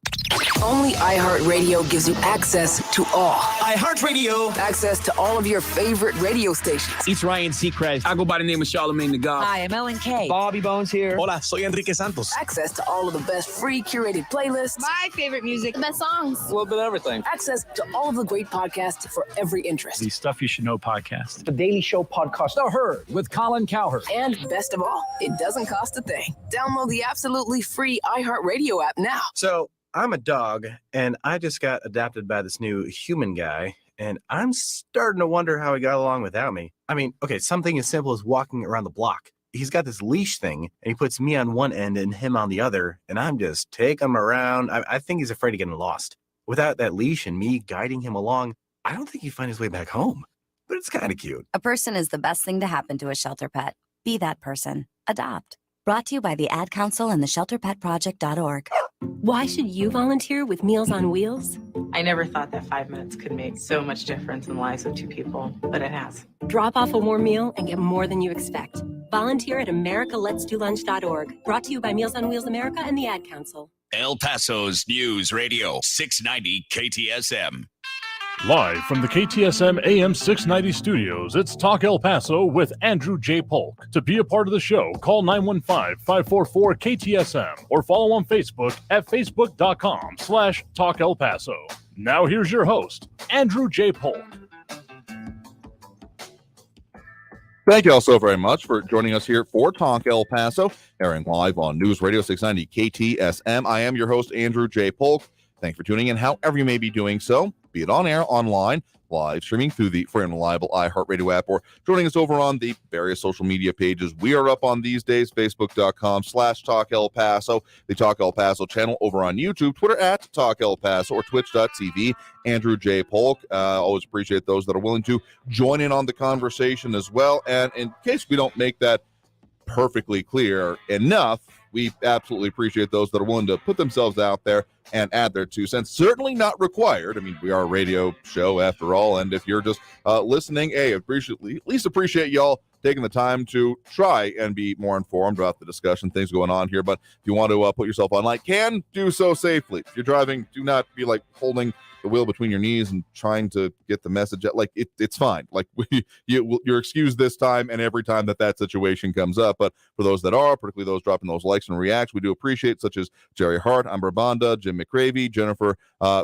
Only iHeartRadio gives you access to all. iHeartRadio. Access to all of your favorite radio stations. It's Ryan Seacrest. I go by the name of Charlamagne the God. Hi, I'm Ellen K. Bobby Bones here. Hola, soy Enrique Santos. Access to all of the best free curated playlists. My favorite music. The best songs. A little bit of everything. Access to all of the great podcasts for every interest. The Stuff You Should Know podcast. The Daily Show podcast. The Herd with Colin Cowherd. And best of all, it doesn't cost a thing. Download the absolutely free iHeartRadio app now. So, I'm a dog, and I just got adopted by this new human guy, and I'm starting to wonder how he got along without me. I mean, okay, something as simple as walking around the block. He's got this leash thing, and he puts me on one end and him on the other, and I'm just taking him around. I think he's afraid of getting lost. Without that leash and me guiding him along, I don't think he'd find his way back home. But it's kind of cute. A person is the best thing to happen to a shelter pet. Be that person. Adopt. Brought to you by the Ad Council and the ShelterPetProject.org. Why should you volunteer with Meals on Wheels? I never thought that 5 minutes could make so much difference in the lives of two people, but it has. Drop off a warm meal and get more than you expect. Volunteer at AmericaLet'sDoLunch.org. Brought to you by Meals on Wheels America and the Ad Council. El Paso's News Radio, 690 KTSM. Live from the KTSM AM 690 studios, it's Talk El Paso with Andrew J. Polk. To be a part of the show, call 915-544-KTSM or follow on Facebook at facebook.com/Talk El Paso. Now here's your host, Andrew J. Polk. Thank you all so very much for joining us here for Talk El Paso, airing live on News Radio 690 KTSM. I am your host, Andrew J. Polk. Thanks for tuning in, however you may be doing so, be it on air, online, live streaming through the free and reliable iHeartRadio app, or joining us over on the various social media pages we are up on these days, facebook.com/Talk El Paso, the Talk El Paso channel over on YouTube, Twitter at Talk El Paso, or twitch.tv, Andrew J. Polk. Always appreciate those that are willing to join in on the conversation as well. And in case we don't make that perfectly clear enough, we absolutely appreciate those that are willing to put themselves out there and add their 2 cents. Certainly not required. I mean, we are a radio show after all, and if you're just listening, at least appreciate y'all taking the time to try and be more informed about the discussion, things going on here. But if you want to put yourself on, can do so safely. If you're driving, do not be holding the wheel between your knees and trying to get the message out. It's fine. You're excused this time and every time that situation comes up. But for those that are, particularly those dropping those likes and reacts, we do appreciate, such as Jerry Hart, Amber Banda, Jim McCravey, Jennifer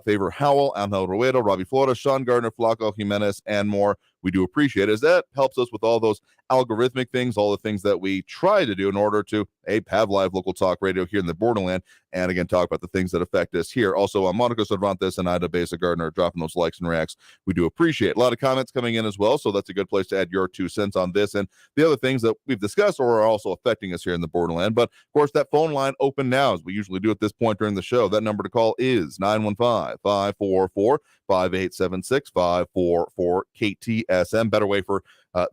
Favor Howell, Angel Ruedo, Robbie Flores, Sean Gardner, Flaco Jimenez, and more. We do appreciate it, as that helps us with all those algorithmic things, all the things that we try to do in order to have live local talk radio here in the borderland, and again talk about the things that affect us here. Also, Monica Cervantes and Ida Besa Gardner dropping those likes and reacts. We do appreciate a lot of comments coming in as well, so that's a good place to add your 2 cents on this and the other things that we've discussed or are also affecting us here in the borderland. But of course, that phone line open now, as we usually do at this point during the show. That number to call is 915-544-5876, 544-KTSM. Better way for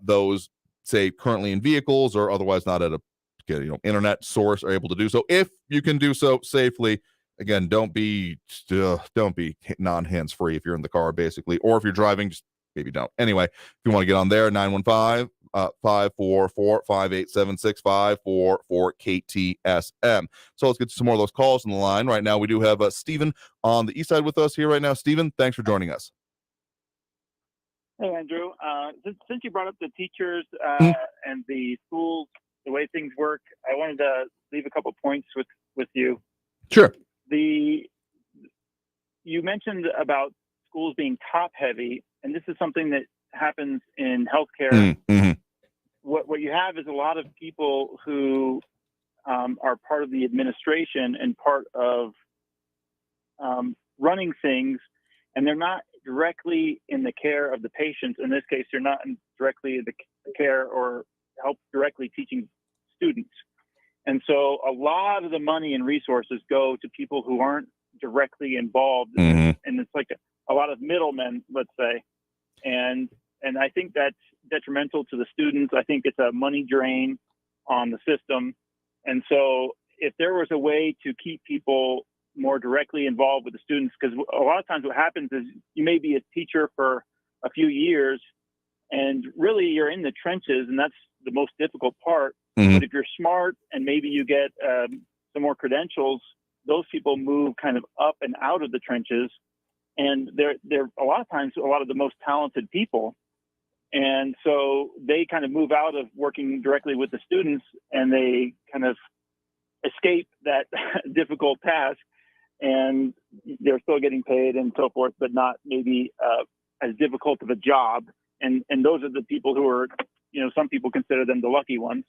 those, say, currently in vehicles or otherwise not at a internet source, are able to do so. If you can do so safely, again, don't be non-hands free if you're in the car, basically, or if you're driving, just maybe don't. Anyway, if you want to get on there, 915-544-5876, 544-KTSM. So let's get to some more of those calls on the line. Right now, we do have Stephen on the east side with us here right now. Stephen, thanks for joining us. Hey, Andrew. Since you brought up the teachers and the schools, the way things work, I wanted to leave a couple points with you. Sure. You mentioned about schools being top heavy, and this is something that happens in healthcare. Mm-hmm. What you have is a lot of people who are part of the administration and part of running things, and they're not directly in the care of the patients. In this case, they're not directly in the care or help directly teaching students. And so a lot of the money and resources go to people who aren't directly involved. Mm-hmm. And it's like a lot of middlemen, let's say. And I think that's detrimental to the students. I think it's a money drain on the system. And so if there was a way to keep people more directly involved with the students, because a lot of times what happens is you may be a teacher for a few years and really you're in the trenches, and that's the most difficult part. Mm-hmm. But if you're smart and maybe you get some more credentials, those people move kind of up and out of the trenches, and they're a lot of times a lot of the most talented people. And so they kind of move out of working directly with the students, and they kind of escape that difficult task, and they're still getting paid and so forth, but not maybe as difficult of a job. And those are the people who are, some people consider them the lucky ones.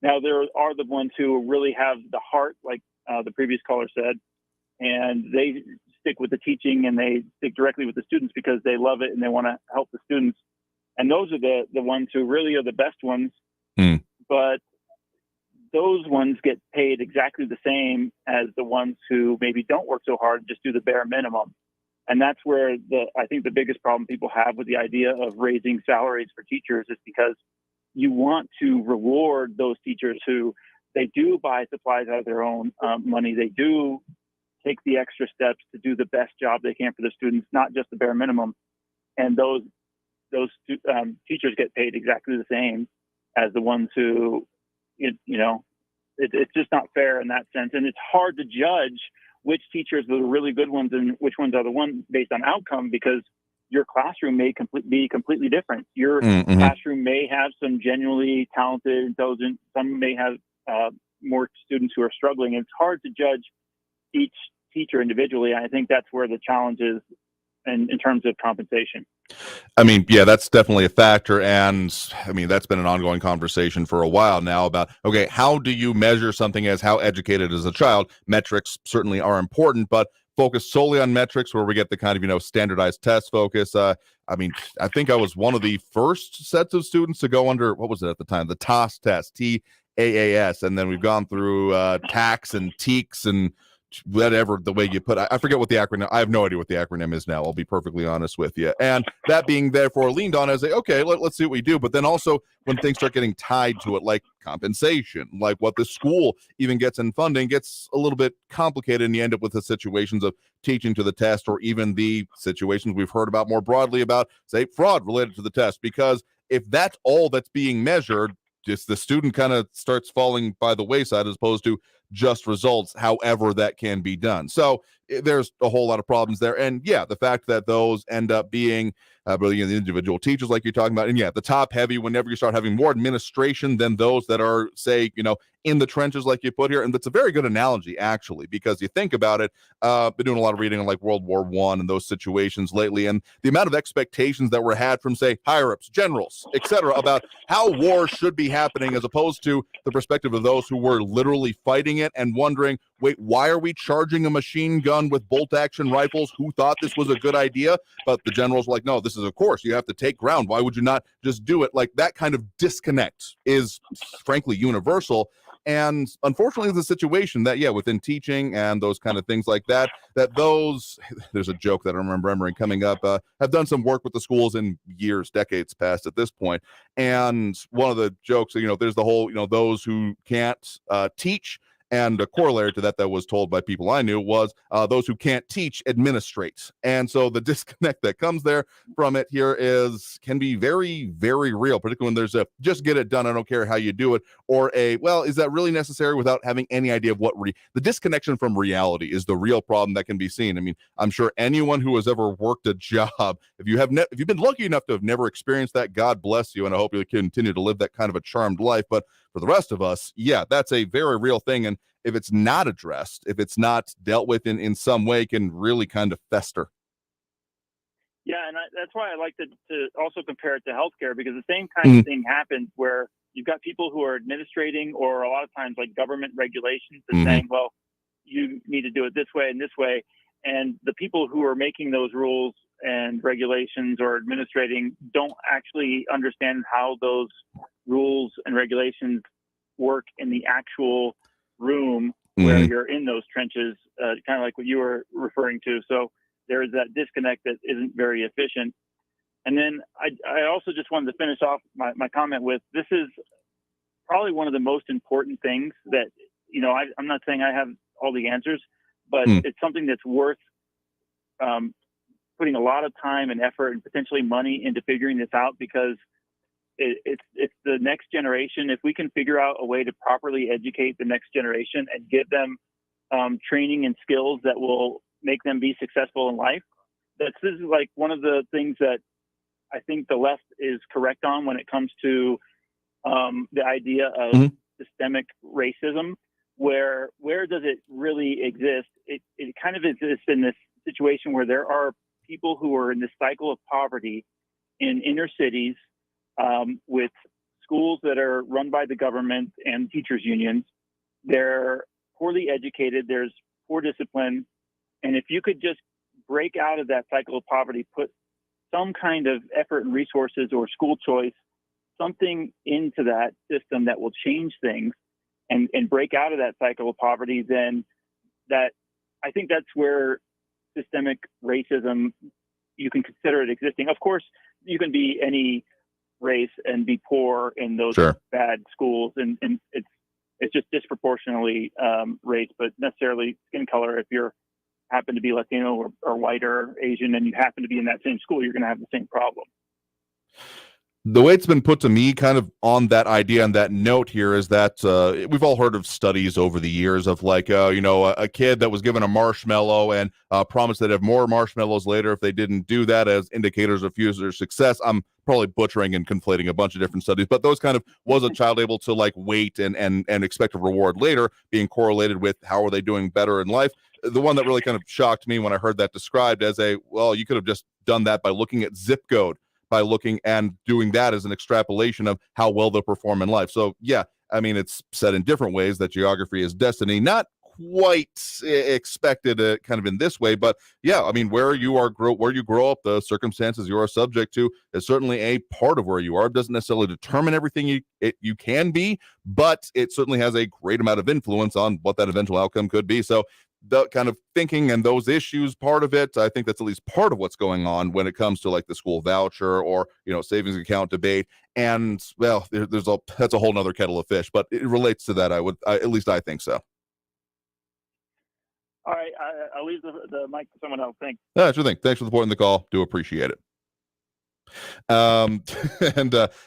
Now, there are the ones who really have the heart, like the previous caller said, and they stick with the teaching and they stick directly with the students because they love it and they want to help the students. And those are the ones who really are the best ones. But those ones get paid exactly the same as the ones who maybe don't work so hard, just do the bare minimum. And that's where I think the biggest problem people have with the idea of raising salaries for teachers is because you want to reward those teachers who they do buy supplies out of their own money. They do take the extra steps to do the best job they can for the students, not just the bare minimum. And those teachers get paid exactly the same as the ones who, it's just not fair in that sense. And it's hard to judge which teachers are the really good ones and which ones are the ones based on outcome, because your classroom may be completely different. Your classroom may have some genuinely talented, intelligent, some may have more students who are struggling. It's hard to judge each teacher individually. I think that's where the challenge is in terms of compensation. I mean, yeah, that's definitely a factor. And I mean, that's been an ongoing conversation for a while now about, okay, how do you measure something as how educated is a child? Metrics certainly are important, but focus solely on metrics where we get the kind of, standardized test focus. I mean, I think I was one of the first sets of students to go under, what was it at the time? The TAAS test, TAAS. And then we've gone through TACS and TEEKS and whatever the way you put it. I forget what the acronym, I have no idea what the acronym is now, I'll be perfectly honest with you. And that being therefore leaned on as okay, let's see what we do. But then also when things start getting tied to it, like compensation, like what the school even gets in funding, gets a little bit complicated, and you end up with the situations of teaching to the test, or even the situations we've heard about more broadly about, say, fraud related to the test. Because if that's all that's being measured, just the student kind of starts falling by the wayside as opposed to just results, however that can be done. So there's a whole lot of problems there. And yeah, the fact that those end up being really the individual teachers like you're talking about, and yeah, the top heavy, whenever you start having more administration than those that are, say, in the trenches like you put here. And that's a very good analogy, actually, because you think about it, been doing a lot of reading on like World War I and those situations lately, and the amount of expectations that were had from, say, higher-ups, generals, etc., about how war should be happening, as opposed to the perspective of those who were literally fighting it and wondering, wait, why are we charging a machine gun with bolt-action rifles? Who thought this was a good idea? But the generals were like, no, this is, of course, you have to take ground. Why would you not just do it? Like, that kind of disconnect is, frankly, universal. And unfortunately, the situation that, yeah, within teaching and those kind of things like that, there's a joke that I'm remembering coming up, have done some work with the schools in years, decades past at this point. And one of the jokes, there's the whole, those who can't teach. And a corollary to that was told by people I knew was those who can't teach administrate. And so the disconnect that comes there from it here can be very, very real, particularly when there's a just get it done, I don't care how you do it, or is that really necessary, without having any idea of what the disconnection from reality is the real problem that can be seen. I mean, I'm sure anyone who has ever worked a job, if you've been lucky enough to have never experienced that, God bless you, and I hope you continue to live that kind of a charmed life. But for the rest of us, yeah, that's a very real thing. And if it's not addressed, if it's not dealt with in some way, can really kind of fester. Yeah, and that's why I like to also compare it to healthcare, because the same kind of thing happens where you've got people who are administrating, or a lot of times like government regulations and saying, well, you need to do it this way and this way. And the people who are making those rules and regulations or administrating don't actually understand how those rules and regulations work in the actual room where you're in those trenches, kind of like what you were referring to. So there is that disconnect that isn't very efficient. And then I also just wanted to finish off my comment with, this is probably one of the most important things that, I'm not saying I have all the answers, but it's something that's worth putting a lot of time and effort and potentially money into figuring this out, because it's the next generation. If we can figure out a way to properly educate the next generation and give them training and skills that will make them be successful in life. This is like one of the things that I think the left is correct on when it comes to the idea of systemic racism. Where does it really exist? It kind of exists in this situation where there are people who are in this cycle of poverty in inner cities with schools that are run by the government and teachers unions. They're poorly educated. There's poor discipline. And if you could just break out of that cycle of poverty, put some kind of effort and resources or school choice, something into that system that will change things and break out of that cycle of poverty, then I think that's where systemic racism, you can consider it existing. Of course, you can be any race and be poor in those bad schools, and it's just disproportionately race, but necessarily skin color. If you're happen to be Latino or white or Asian and you happen to be in that same school, you're going to have the same problem. The way it's been put to me kind of on that idea and that note here is that we've all heard of studies over the years of like, a kid that was given a marshmallow and promised they'd have more marshmallows later if they didn't do that as indicators of future success. I'm probably butchering and conflating a bunch of different studies, but those kind of was a child able to like wait and expect a reward later being correlated with how are they doing better in life. The one that really kind of shocked me when I heard that described as you could have just done that by looking at zip code, by looking and doing that as an extrapolation of how well they'll perform in life. So yeah, I mean, it's said in different ways that geography is destiny, not quite expected kind of in this way, but yeah, I mean, where you grow up, the circumstances you are subject to is certainly a part of where you are. It doesn't necessarily determine everything you can be, but it certainly has a great amount of influence on what that eventual outcome could be. So the kind of thinking and those issues, part of it, I think that's at least part of what's going on when it comes to like the school voucher or, savings account debate. And well, that's a whole nother kettle of fish, but it relates to that. At least I think so. All right. I'll leave the mic to someone else. Thanks. Sure thing. Thanks for supporting the call. Do appreciate it. And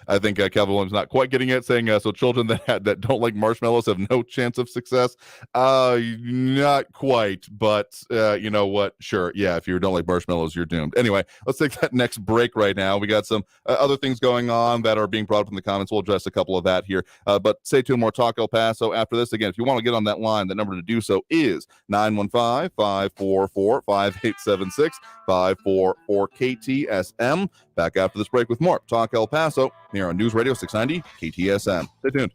I think Calvin Williams not quite getting it, saying so children that don't like marshmallows have no chance of success. Not quite, but you know what? Sure, yeah. If you don't like marshmallows, you're doomed. Anyway, let's take that next break right now. We got some other things going on that are being brought up in the comments. We'll address a couple of that here, but stay tuned. More Talk El Paso after this. Again, if you want to get on that line, the number to do so is 915-544-5876, 544-KTSM. Back after this break with more Talk El Paso here on News Radio 690 KTSM. Stay tuned.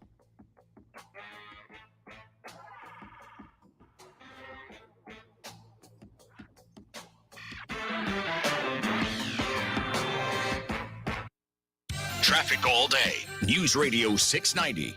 Traffic all day. News Radio 690.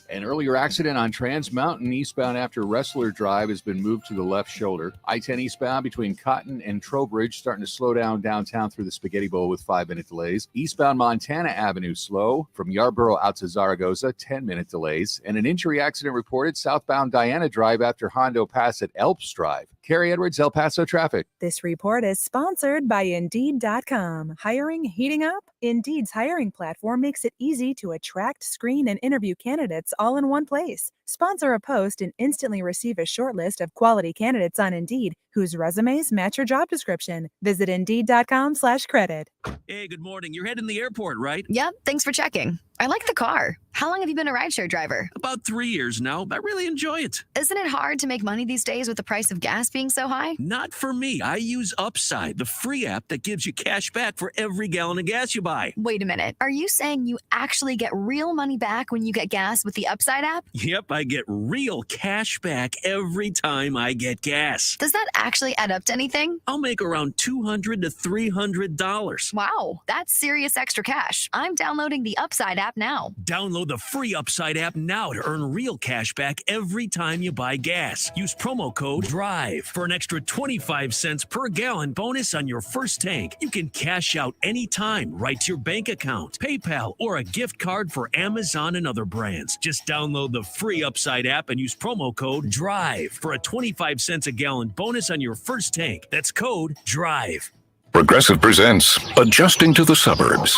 An earlier accident on Trans Mountain eastbound after Wrestler Drive has been moved to the left shoulder. I-10 eastbound between Cotton and Trowbridge starting to slow down downtown through the Spaghetti Bowl with 5-minute delays. Eastbound Montana Avenue slow from Yarborough out to Zaragoza, 10-minute delays. And an injury accident reported southbound Diana Drive after Hondo Pass at Elps Drive. Carrie Edwards, El Paso traffic. This report is sponsored by Indeed.com. Hiring heating up? Indeed's hiring platform makes it easy to attract, screen, and interview candidates all in one place. Sponsor a post and instantly receive a short list of quality candidates on Indeed whose resumes match your job description. Visit Indeed.com/credit. Hey, good morning. You're heading to the airport, right? Yep, thanks for checking. I like the car. How long have you been a rideshare driver? About 3 years now. I really enjoy it. Isn't it hard to make money these days with the price of gas being so high? Not for me. I use Upside, the free app that gives you cash back for every gallon of gas you buy. Wait a minute. Are you saying you actually get real money back when you get gas with the Upside app? Yep, I get real cash back every time I get gas. Does that actually add up to anything? I'll make around $200 to $300. Wow, that's serious extra cash. I'm downloading the Upside app now. Download the free Upside app now to earn real cash back every time you buy gas. Use promo code DRIVE for an extra 25 cents per gallon bonus on your first tank. You can cash out anytime right to your bank account, PayPal, or a gift card for Amazon and other brands. Just download the free Upside app and use promo code DRIVE for a 25 cents a gallon bonus on your first tank. That's code DRIVE. Progressive presents Adjusting to the Suburbs.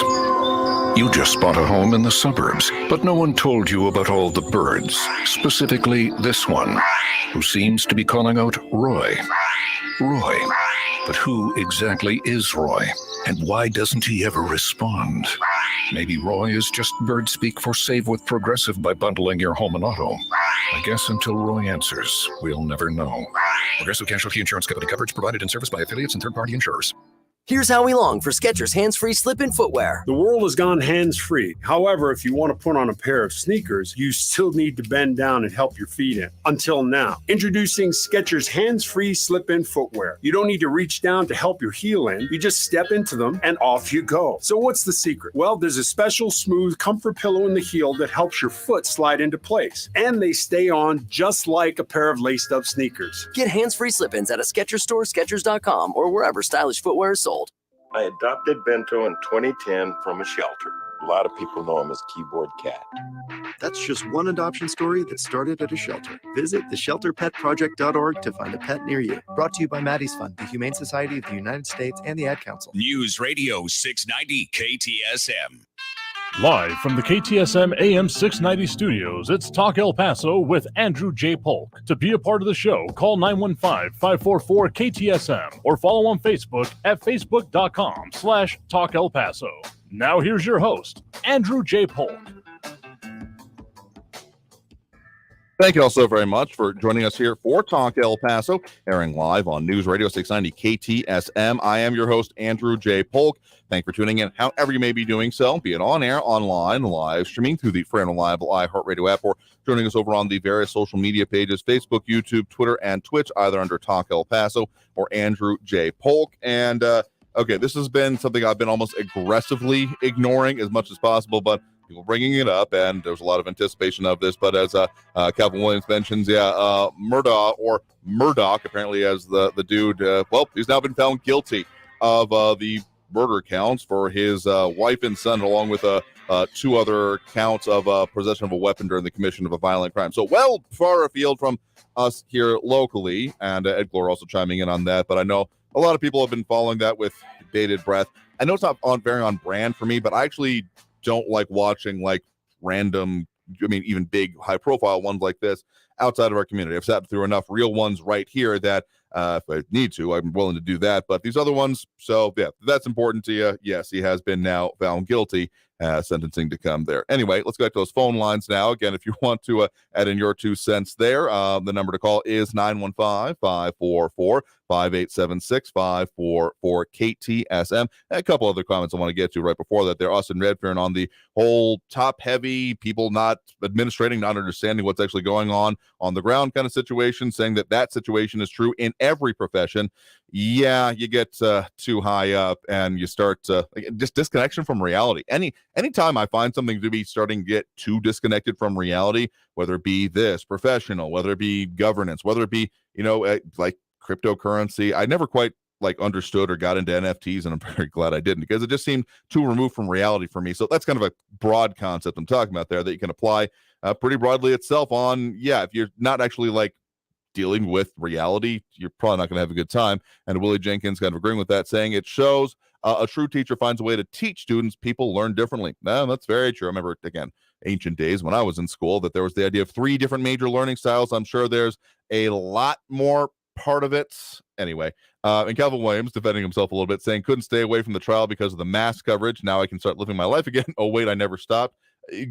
You just bought a home in the suburbs, but no one told you about all the birds, specifically this one, who seems to be calling out Roy. Roy. But who exactly is Roy? And why doesn't he ever respond? Maybe Roy is just bird speak for save with Progressive by bundling your home and auto. I guess until Roy answers, we'll never know. Progressive Casualty Insurance Company coverage provided in service by affiliates and third-party insurers. Here's how we long for Skechers hands-free slip-in footwear. The world has gone hands-free. However, if you want to put on a pair of sneakers, you still need to bend down and help your feet in. Until now. Introducing Skechers hands-free slip-in footwear. You don't need to reach down to help your heel in. You just step into them and off you go. So what's the secret? Well, there's a special smooth comfort pillow in the heel that helps your foot slide into place. And they stay on just like a pair of laced-up sneakers. Get hands-free slip-ins at a Skechers store, Skechers.com, or wherever stylish footwear is sold. I adopted Bento in 2010 from a shelter. A lot of people know him as Keyboard Cat. That's just one adoption story that started at a shelter. Visit theshelterpetproject.org to find a pet near you. Brought to you by Maddie's Fund, the Humane Society of the United States, and the Ad Council. News Radio 690 KTSM. Live from the KTSM AM 690 studios, it's Talk El Paso with Andrew J. Polk. To be a part of the show, call 915-544-KTSM or follow on Facebook at facebook.com/Talk El Paso. Now here's your host, Andrew J. Polk. Thank you all so very much for joining us here for Talk El Paso, airing live on News Radio 690 KTSM. I am your host, Andrew J. Polk. Thank you for tuning in, however you may be doing so, be it on air, online, live streaming through the free and reliable iHeartRadio app, or joining us over on the various social media pages, Facebook, YouTube, Twitter, and Twitch, either under Talk El Paso or Andrew J. Polk. And, okay, this has been something I've been almost aggressively ignoring as much as possible, but people bringing it up, and there's a lot of anticipation of this. But as Calvin Williams mentions, Murdoch, apparently as the dude, he's now been found guilty of the murder counts for his wife and son, along with 2 other counts of possession of a weapon during the commission of a violent crime. So far afield from us here locally, and Ed Glore also chiming in on that. But I know a lot of people have been following that with bated breath. I know it's not very on brand for me, but I actually don't like watching like random, even big high profile ones like this outside of our community. I've sat through enough real ones right here that if I need to, I'm willing to do that. But these other ones, so yeah, that's important to you. Yes, he has been now found guilty. Sentencing to come there. Anyway, let's go back to those phone lines now. Again, if you want to add in your 2 cents there, the number to call is 915-544-5876-544-KTSM. A couple other comments I want to get to right before that there. Austin Redfern on the whole top-heavy, people not administrating, not understanding what's actually going on the ground kind of situation, saying that situation is true in every profession. Yeah, you get too high up and you start just disconnection from reality. Anytime I find something to be starting to get too disconnected from reality, whether it be this professional, whether it be governance, whether it be, like cryptocurrency, I never quite understood or got into NFTs, and I'm very glad I didn't, because it just seemed too removed from reality for me. So that's kind of a broad concept I'm talking about there that you can apply pretty broadly itself on. Yeah, if you're not actually dealing with reality, you're probably not going to have a good time. And Willie Jenkins kind of agreeing with that, saying it shows a true teacher finds a way to teach students. People learn differently. That's very true. I remember, again, ancient days when I was in school, that there was the idea of 3 different major learning styles. I'm sure there's a lot more part of it. Anyway, and Calvin Williams defending himself a little bit, saying couldn't stay away from the trial because of the mass coverage. Now I can start living my life again. Oh, wait, I never stopped.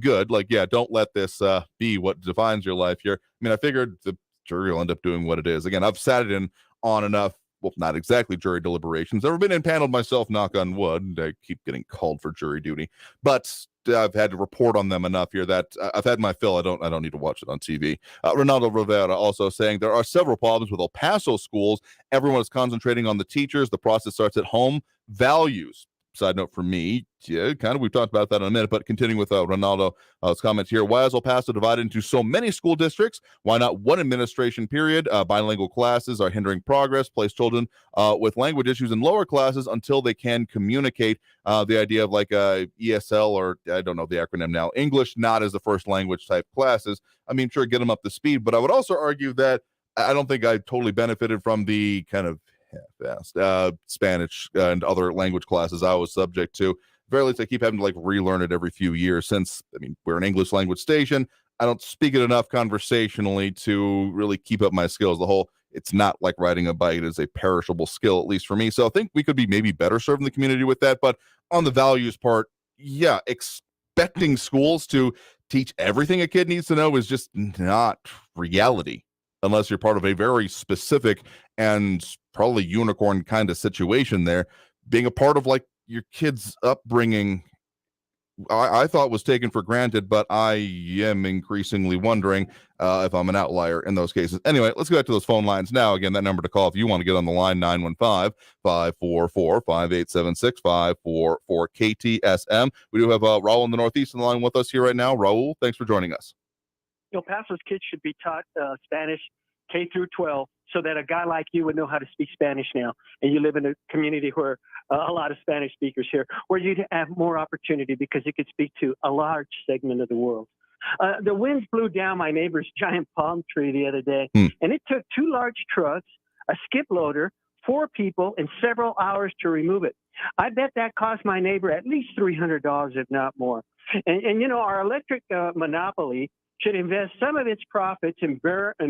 Good. Don't let this be what defines your life here. I figured the jury will end up doing what it is. Again, I've sat in on enough, well, not exactly jury deliberations. Never been impaneled myself, knock on wood. I keep getting called for jury duty, but I've had to report on them enough here that I've had my fill. I don't need to watch it on TV. Ronaldo Rivera also saying there are several problems with El Paso schools. Everyone is concentrating on the teachers. The process starts at home. Values. Side note for me, yeah, kind of, we've talked about that in a minute, but continuing with Ronaldo's comments here. Why is El Paso divided into so many school districts? Why not one administration period? Bilingual classes are hindering progress. Place children with language issues in lower classes until they can communicate. The idea of ESL, or I don't know the acronym now, English not as the first language type classes. Sure, get them up to speed, but I would also argue that I don't think I totally benefited from the kind of Spanish and other language classes I was subject to. Very least I keep having to like relearn it every few years since, I mean, we're an English language station. I don't speak it enough conversationally to really keep up my skills. It's not like riding a bike. It is a perishable skill, at least for me. So I think we could be maybe better serving the community with that. But on the values part, yeah, expecting schools to teach everything a kid needs to know is just not reality unless you're part of a very specific and probably unicorn kind of situation there. Being a part of like your kid's upbringing, I thought was taken for granted, but I am increasingly wondering if I'm an outlier in those cases. Anyway, let's go back to those phone lines now. Again, that number to call if you want to get on the line, 915-544-5876, 544-KTSM. We do have Raul in the Northeast on the line with us here right now. Raul, thanks for joining us. El Paso's kids should be taught Spanish K through 12 so that a guy like you would know how to speak Spanish now. And you live in a community where a lot of Spanish speakers here, where you'd have more opportunity because you could speak to a large segment of the world. The winds blew down my neighbor's giant palm tree the other day, and it took 2 large trucks, a skip loader, 4 people, and several hours to remove it. I bet that cost my neighbor at least $300, if not more. And you know, our electric monopoly should invest some of its profits in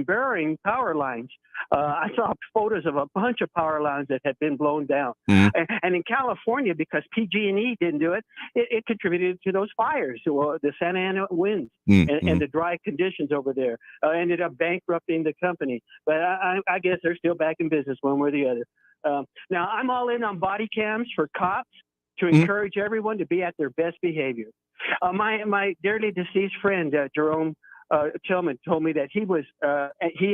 burying power lines. I saw photos of a bunch of power lines that had been blown down. And in California, because PG&E didn't do it, it contributed to those fires, the Santa Ana winds and the dry conditions over there. Ended up bankrupting the company. But I guess they're still back in business one way or the other. Now, I'm all in on body cams for cops to encourage everyone to be at their best behavior. My dearly deceased friend, Jerome Tillman, told me that he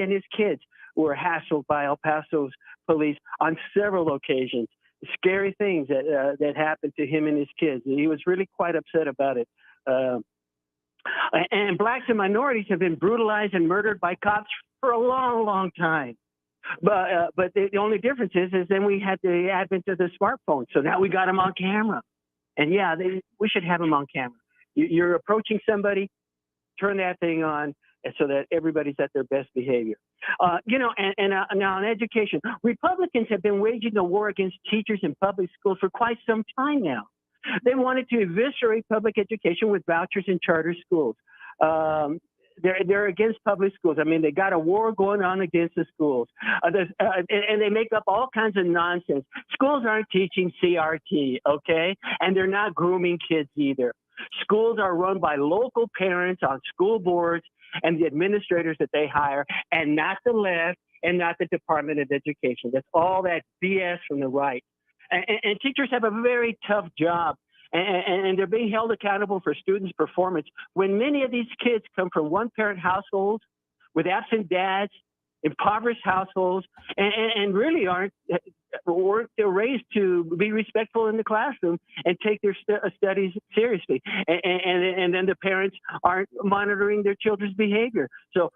and his kids were hassled by El Paso's police on several occasions. Scary things that happened to him and his kids. He was really quite upset about it. And blacks and minorities have been brutalized and murdered by cops for a long, long time. But the only difference is then we had the advent of the smartphone. So now we got them on camera. And yeah, we should have them on camera. You're approaching somebody, turn that thing on, and so that everybody's at their best behavior. Now on education, Republicans have been waging a war against teachers in public schools for quite some time now. They wanted to eviscerate public education with vouchers in charter schools. They're against public schools. I mean, they got a war going on against the schools. And they make up all kinds of nonsense. Schools aren't teaching CRT, okay? And they're not grooming kids either. Schools are run by local parents on school boards and the administrators that they hire, and not the left and not the Department of Education. That's all that BS from the right. And teachers have a very tough job. And they're being held accountable for students' performance when many of these kids come from one-parent households with absent dads, impoverished households, and really weren't raised to be respectful in the classroom and take their studies seriously. And then the parents aren't monitoring their children's behavior. So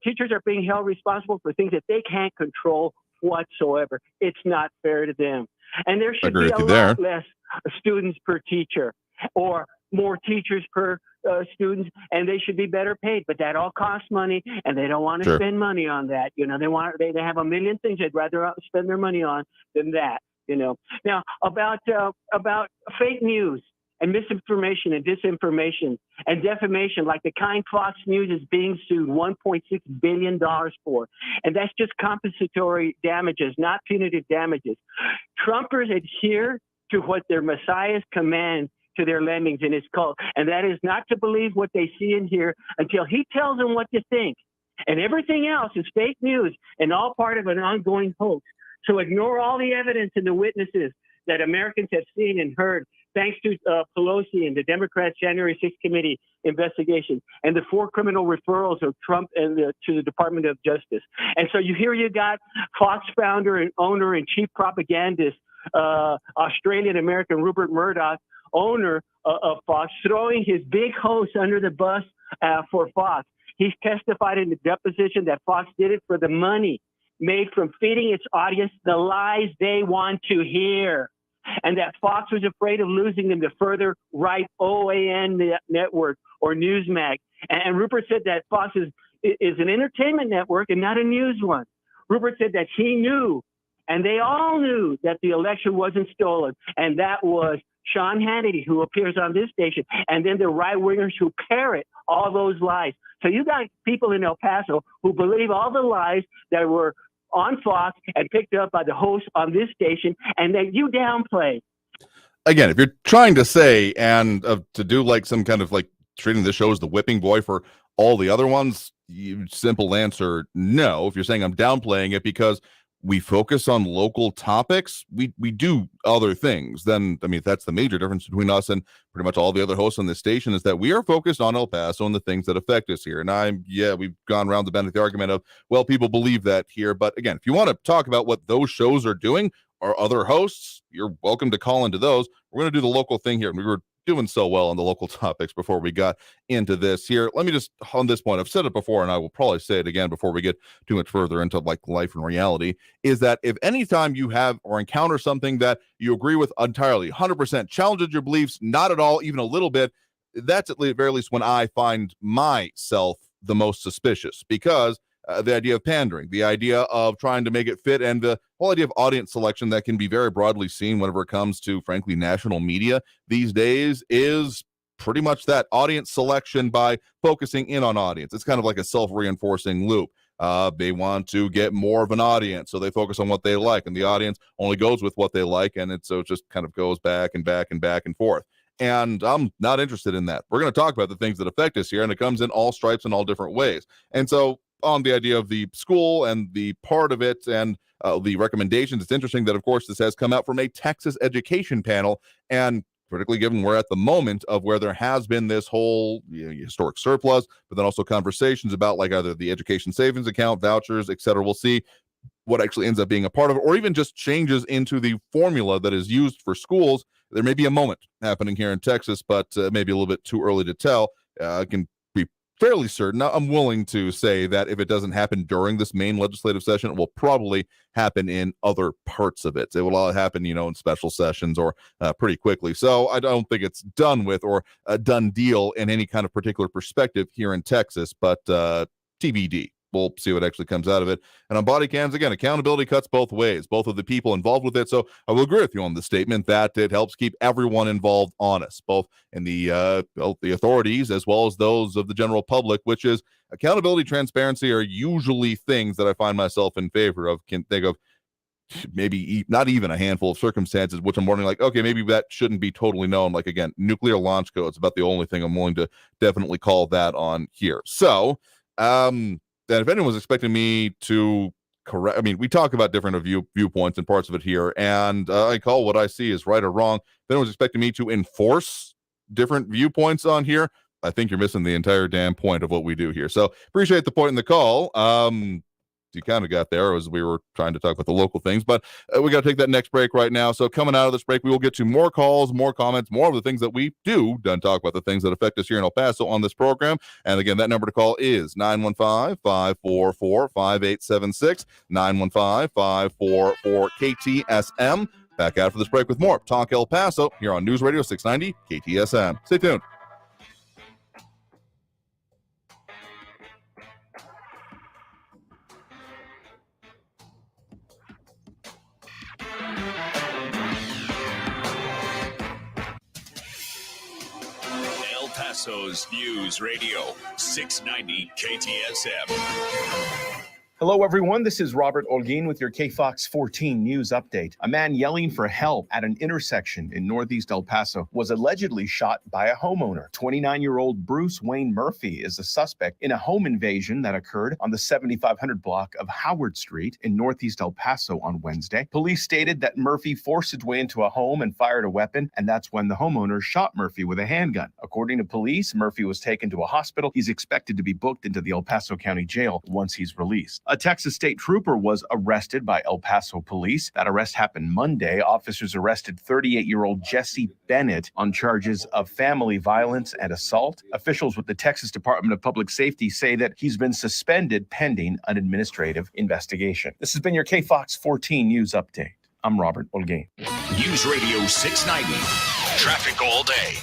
teachers are being held responsible for things that they can't control whatsoever. It's not fair to them. And there should be a lot less students per teacher or more teachers per students, and they should be better paid. But that all costs money, and they don't want to spend money on that. You know, they have a million things they'd rather spend their money on than that. You know. Now about fake news and misinformation and disinformation and defamation, like the kind Fox News is being sued $1.6 billion for. And that's just compensatory damages, not punitive damages. Trumpers adhere to what their messiahs command to their lemmings in his cult, and that is not to believe what they see and hear until he tells them what to think. And everything else is fake news and all part of an ongoing hoax. So ignore all the evidence and the witnesses that Americans have seen and heard, thanks to Pelosi and the Democrats' January 6th committee investigation and the 4 criminal referrals of Trump and to the Department of Justice. And so you got Fox founder and owner and chief propagandist, Australian-American Rupert Murdoch, owner of Fox, throwing his big host under the bus for Fox. He's testified in the deposition that Fox did it for the money made from feeding its audience the lies they want to hear, and that Fox was afraid of losing them to further right OAN network or Newsmax. And Rupert said that Fox is an entertainment network and not a news one. Rupert said that he knew And they all knew that the election wasn't stolen. And that was Sean Hannity, who appears on this station, and then the right-wingers who parrot all those lies. So you got people in El Paso who believe all the lies that were on Fox and picked up by the host on this station, and then you downplay. Again, if you're trying to say and to do like some kind of like treating this show as the whipping boy for all the other ones, simple answer, no. If you're saying I'm downplaying it because we focus on local topics, we do other things. Then, I mean, that's the major difference between us and pretty much all the other hosts on this station, is that we are focused on El Paso and the things that affect us here. And we've gone around the bend with the argument of, well, people believe that here. But again, if you want to talk about what those shows are doing or other hosts, you're welcome to call into those. We're going to do the local thing here. And we were doing so well on the local topics before we got into this here. Let me just, on this point, I've said it before and I will probably say it again before we get too much further into like life and reality, is that if anytime you have or encounter something that you agree with entirely, 100%, challenges your beliefs, not at all, even a little bit, that's at the very least when I find myself the most suspicious, because the idea of pandering, the idea of trying to make it fit, and the whole idea of audience selection that can be very broadly seen whenever it comes to, frankly, national media these days is pretty much that audience selection by focusing in on audience. It's kind of like a self-reinforcing loop. They want to get more of an audience, so they focus on what they like, and the audience only goes with what they like, and it just kind of goes back and back and back and forth. And I'm not interested in that. We're going to talk about the things that affect us here, and it comes in all stripes and all different ways. And so on the idea of the school and the part of it and the recommendations, it's interesting that, of course, this has come out from a Texas education panel, and critically given we're at the moment of where there has been this whole historic surplus, but then also conversations about like either the education savings account, vouchers, etc. We'll see what actually ends up being a part of it, or even just changes into the formula that is used for schools. There may be a moment happening here in Texas, but maybe a little bit too early to tell. I can be fairly certain. I'm willing to say that if it doesn't happen during this main legislative session, it will probably happen in other parts of it. It will all happen, in special sessions or pretty quickly. So I don't think it's done with or a done deal in any kind of particular perspective here in Texas, but TBD. We'll see what actually comes out of it. And on body cams, again, accountability cuts both ways, both of the people involved with it. So I will agree with you on the statement that it helps keep everyone involved honest, both in the authorities as well as those of the general public, which is accountability, transparency are usually things that I find myself in favor of. Can think of maybe not even a handful of circumstances, which I'm wondering like, okay, maybe that shouldn't be totally known. Like, again, nuclear launch codes, about the only thing I'm willing to definitely call that on here. So, that if anyone was expecting me to correct, I mean, we talk about different viewpoints and parts of it here, and I call what I see as right or wrong. If anyone was expecting me to enforce different viewpoints on here, I think you're missing the entire damn point of what we do here. So appreciate the point in the call. You kind of got there as we were trying to talk about the local things, but we got to take that next break right now. So coming out of this break, we will get to more calls, more comments, more of the things that we do, done talk about the things that affect us here in El Paso on this program. And again, that number to call is 915-544-5876, 915-544-KTSM. Back after this break with more Talk El Paso here on News Radio 690 KTSM. Stay tuned. El Paso's News Radio 690 KTSM. Hello, everyone. This is Robert Olguin with your KFOX 14 news update. A man yelling for help at an intersection in northeast El Paso was allegedly shot by a homeowner. 29-year-old Bruce Wayne Murphy is a suspect in a home invasion that occurred on the 7500 block of Howard Street in northeast El Paso on Wednesday. Police stated that Murphy forced his way into a home and fired a weapon, and that's when the homeowner shot Murphy with a handgun. According to police, Murphy was taken to a hospital. He's expected to be booked into the El Paso County Jail once he's released. A Texas state trooper was arrested by El Paso police. That arrest happened Monday. Officers arrested 38-year-old Jesse Bennett on charges of family violence and assault. Officials with the Texas Department of Public Safety say that he's been suspended pending an administrative investigation. This has been your KFOX 14 news update. I'm Robert Olguin. News Radio 690. Traffic all day.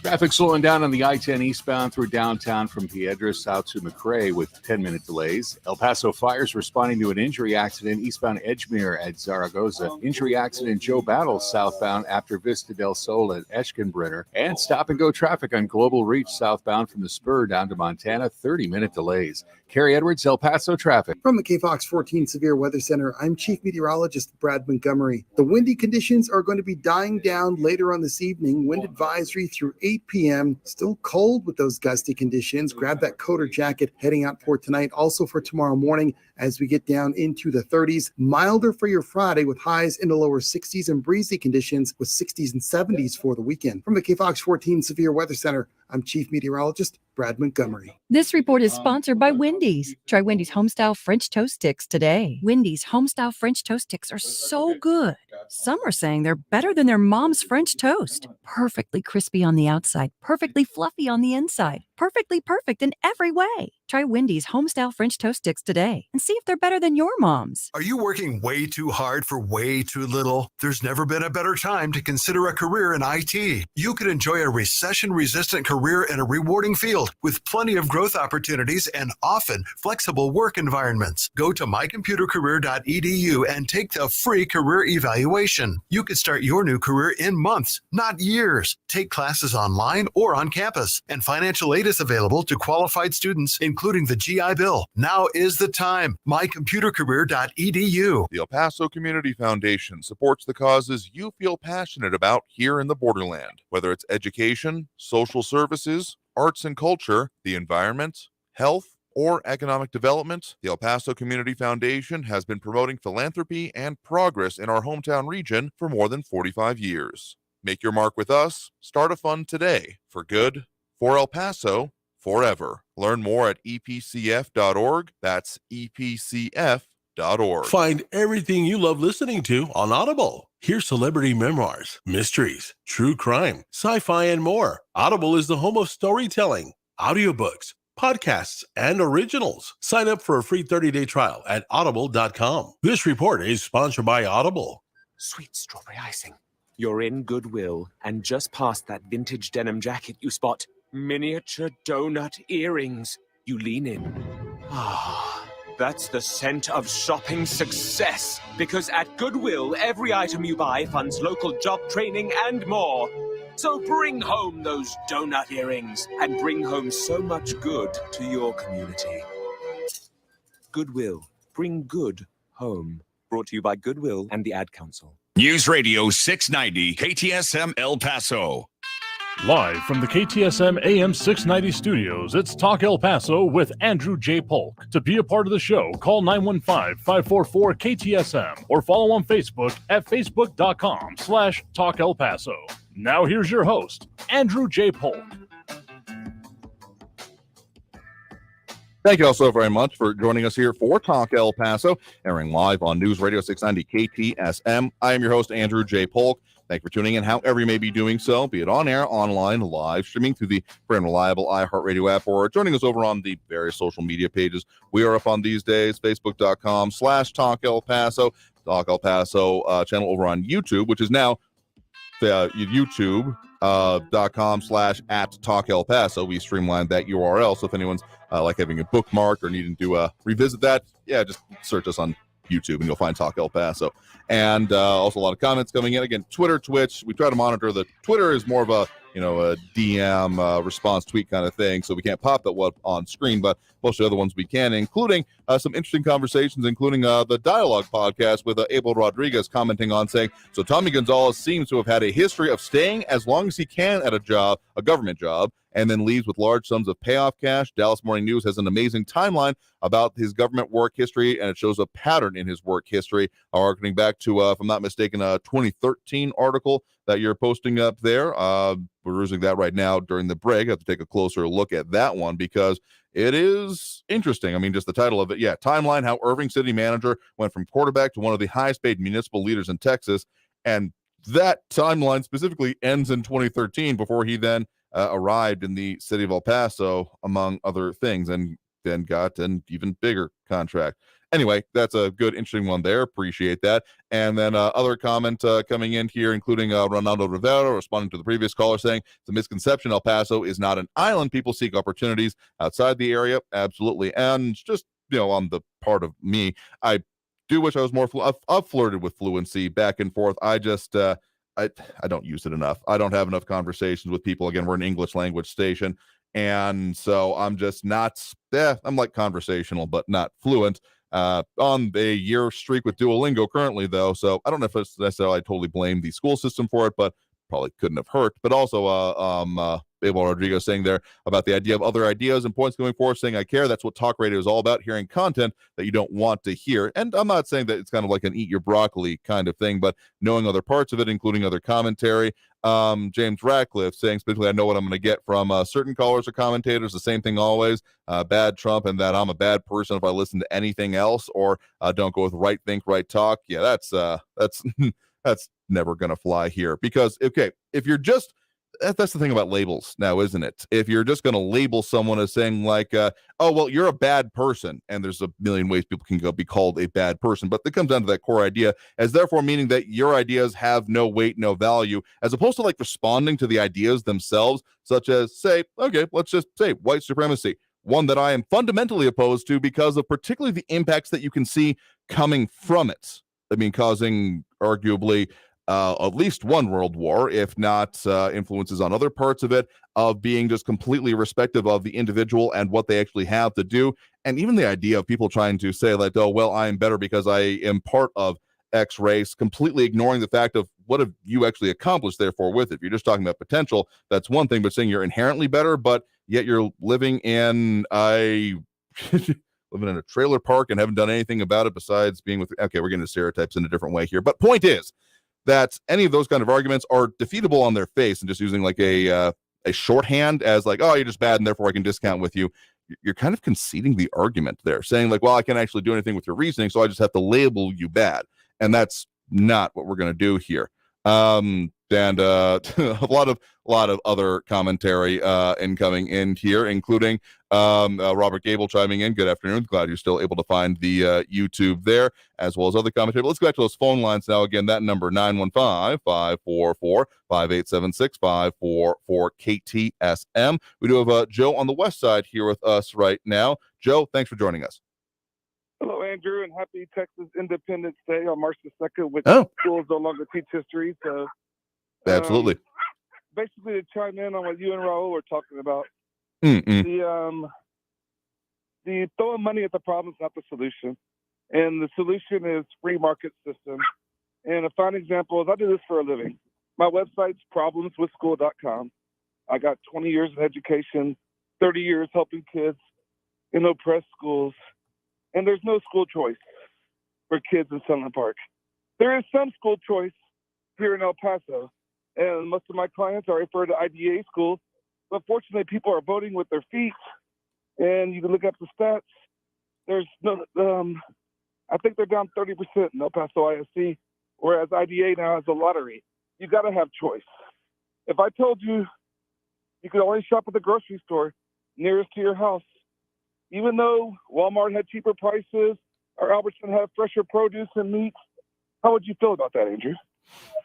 Traffic slowing down on the I-10 eastbound through downtown from Piedras out to McRae with 10-minute delays. El Paso fires responding to an injury accident eastbound Edgemere at Zaragoza. Injury accident Joe Battle southbound after Vista del Sol at Eschenbrenner. And stop-and-go traffic on Global Reach southbound from the Spur down to Montana, 30-minute delays. Kerry Edwards, El Paso traffic. From the KFOX 14 Severe Weather Center, I'm Chief Meteorologist Brad Montgomery. The windy conditions are going to be dying down later on this evening. Wind advisory through 8 p.m. Still cold with those gusty conditions. Grab that coat or jacket heading out for tonight. Also for tomorrow morning as we get down into the 30s. Milder for your Friday with highs in the lower 60s and breezy conditions with 60s and 70s for the weekend. From the KFOX 14 Severe Weather Center, I'm Chief Meteorologist Brad Montgomery. This report is sponsored by Wendy's. Try Wendy's Homestyle French Toast Sticks today. Wendy's Homestyle French Toast Sticks are so good. Some are saying they're better than their mom's French toast. Perfectly crispy on the outside, perfectly fluffy on the inside, perfectly perfect in every way. Try Wendy's Homestyle French Toast Sticks today and see if they're better than your mom's. Are you working way too hard for way too little? There's never been a better time to consider a career in IT. You could enjoy a recession-resistant career in a rewarding field with plenty of growth opportunities and often flexible work environments. Go to mycomputercareer.edu and take the free career evaluation. You could start your new career in months, not years. Take classes online or on campus, and financial aid is available to qualified students, including the GI Bill. Now is the time. mycomputercareer.edu. The El Paso Community Foundation supports the causes you feel passionate about here in the borderland, whether it's education, social services, arts and culture, the environment, health, or economic development. The El Paso Community Foundation has been promoting philanthropy and progress in our hometown region for more than 45 years. Make your mark with us. Start a fund today for good, for El Paso, forever. Learn more at epcf.org. That's epcf.org. Find everything you love listening to on Audible. Hear celebrity memoirs, mysteries, true crime, sci-fi, and more. Audible is the home of storytelling, audiobooks, podcasts, and originals. Sign up for a free 30-day trial at audible.com. This report is sponsored by Audible. Sweet strawberry icing. You're in Goodwill, and just past that vintage denim jacket you spot miniature donut earrings. You lean in. Ah, that's the scent of shopping success. Because at Goodwill, every item you buy funds local job training and more. So bring home those donut earrings and bring home so much good to your community. Goodwill. Bring good home. Brought to you by Goodwill and the Ad Council. News Radio 690 KTSM El Paso. Live from the KTSM AM 690 studios, it's Talk El Paso with Andrew J. Polk. To be a part of the show, call 915-544-KTSM or follow on Facebook at facebook.com/Talk El Paso. Now here's your host, Andrew J. Polk. Thank you all so very much for joining us here for Talk El Paso, airing live on News Radio 690 KTSM. I am your host, Andrew J. Polk. Thank you for tuning in, however you may be doing so, be it on air, online, live, streaming through the free and reliable iHeartRadio app, or joining us over on the various social media pages we are up on these days, facebook.com/Talk El Paso, Talk El Paso channel over on YouTube, which is now youtube.com/@Talk El Paso. We streamlined that URL, so if anyone's like having a bookmark or needing to revisit that, just search us on YouTube and you'll find Talk El Paso. And also a lot of comments coming in. Again, Twitter, Twitch, we try to monitor. The Twitter is more of a DM response tweet kind of thing, so we can't pop that one on screen, but most of the other ones we can, including some interesting conversations, including the Dialogue podcast with Abel Rodriguez commenting on saying, so Tommy Gonzalez seems to have had a history of staying as long as he can at a job, a government job, and then leaves with large sums of payoff cash. Dallas Morning News has an amazing timeline about his government work history, and it shows a pattern in his work history, harkening back to, if I'm not mistaken, a 2013 article that you're posting up there. We're using that right now during the break. I have to take a closer look at that one because it is interesting. I mean, just the title of it. Yeah, timeline, how Irving city manager went from quarterback to one of the highest paid municipal leaders in Texas. And that timeline specifically ends in 2013 before he then arrived in the city of El Paso, among other things, and then got an even bigger contract. anyway, that's a good, interesting one there. Appreciate that. And then other comment coming in here, including Ronaldo Rivera responding to the previous caller saying it's a misconception. El Paso is not an island. People seek opportunities outside the area. Absolutely. And just, on the part of me, I do wish I was more I've flirted with fluency back and forth. I just I don't use it enough. I don't have enough conversations with people. Again, we're an English language station, and so I'm just not I'm like conversational but not fluent. On a year streak with Duolingo currently, though, so I don't know if it's necessarily I totally blame the school system for it, but probably couldn't have hurt. But also Abel Rodriguez saying there about the idea of other ideas and points going forward, saying I care. That's what talk radio is all about, hearing content that you don't want to hear. And I'm not saying that it's kind of like an eat your broccoli kind of thing, but knowing other parts of it, including other commentary. James Ratcliffe saying specifically, I know what I'm going to get from certain callers or commentators. The same thing always, bad Trump, and that I'm a bad person if I listen to anything else, or don't go with right think, right talk. Yeah, that's that's never going to fly here, because okay, if you're just that's the thing about labels now, isn't it? If you're just going to label someone as saying like, oh, well, you're a bad person, and there's a million ways people can go be called a bad person, but it comes down to that core idea as therefore meaning that your ideas have no weight, no value, as opposed to like responding to the ideas themselves, such as say, okay, let's just say white supremacy, one that I am fundamentally opposed to because of particularly the impacts that you can see coming from it. I mean, causing arguably at least one world war, if not influences on other parts of it, of being just completely irrespective of the individual and what they actually have to do. And even the idea of people trying to say like, oh, well, I am better because I am part of X race, completely ignoring the fact of what have you actually accomplished, therefore, with it. If you're just talking about potential, that's one thing, but saying you're inherently better, but yet you're living in living in a trailer park and haven't done anything about it besides being with, okay, we're getting to stereotypes in a different way here. But point is, that any of those kind of arguments are defeatable on their face, and just using like a shorthand as like, oh, you're just bad and therefore I can discount with you. You're kind of conceding the argument there, saying like, well, I can't actually do anything with your reasoning, so I just have to label you bad. And that's not what we're going to do here. And a lot of other commentary incoming in here, including Robert Gable chiming in. Good afternoon. Glad you're still able to find the YouTube there, as well as other commentary. But let's go back to those phone lines now. Again, that number 915-544-5876-544-KTSM. We do have Joe on the west side here with us right now. Joe, thanks for joining us. Hello, Andrew, and happy Texas Independence Day on March the 2nd, which schools no longer teach history. So, absolutely. Basically, to chime in on what you and Raul were talking about, the throwing money at the problem is not the solution, and the solution is free market system. And a fine example is I do this for a living. My website's problemswithschool.com. I got 20 years of education, 30 years helping kids in oppressed schools. And there's no school choice for kids in Sunland Park. There is some school choice here in El Paso, and most of my clients are referred to IDA schools. But fortunately, people are voting with their feet, and you can look up the stats. There's no, I think they're down 30% in El Paso ISD, whereas IDA now has a lottery. You got to have choice. If I told you you could only shop at the grocery store nearest to your house, even though Walmart had cheaper prices or Albertson had fresher produce and meat, how would you feel about that, Andrew?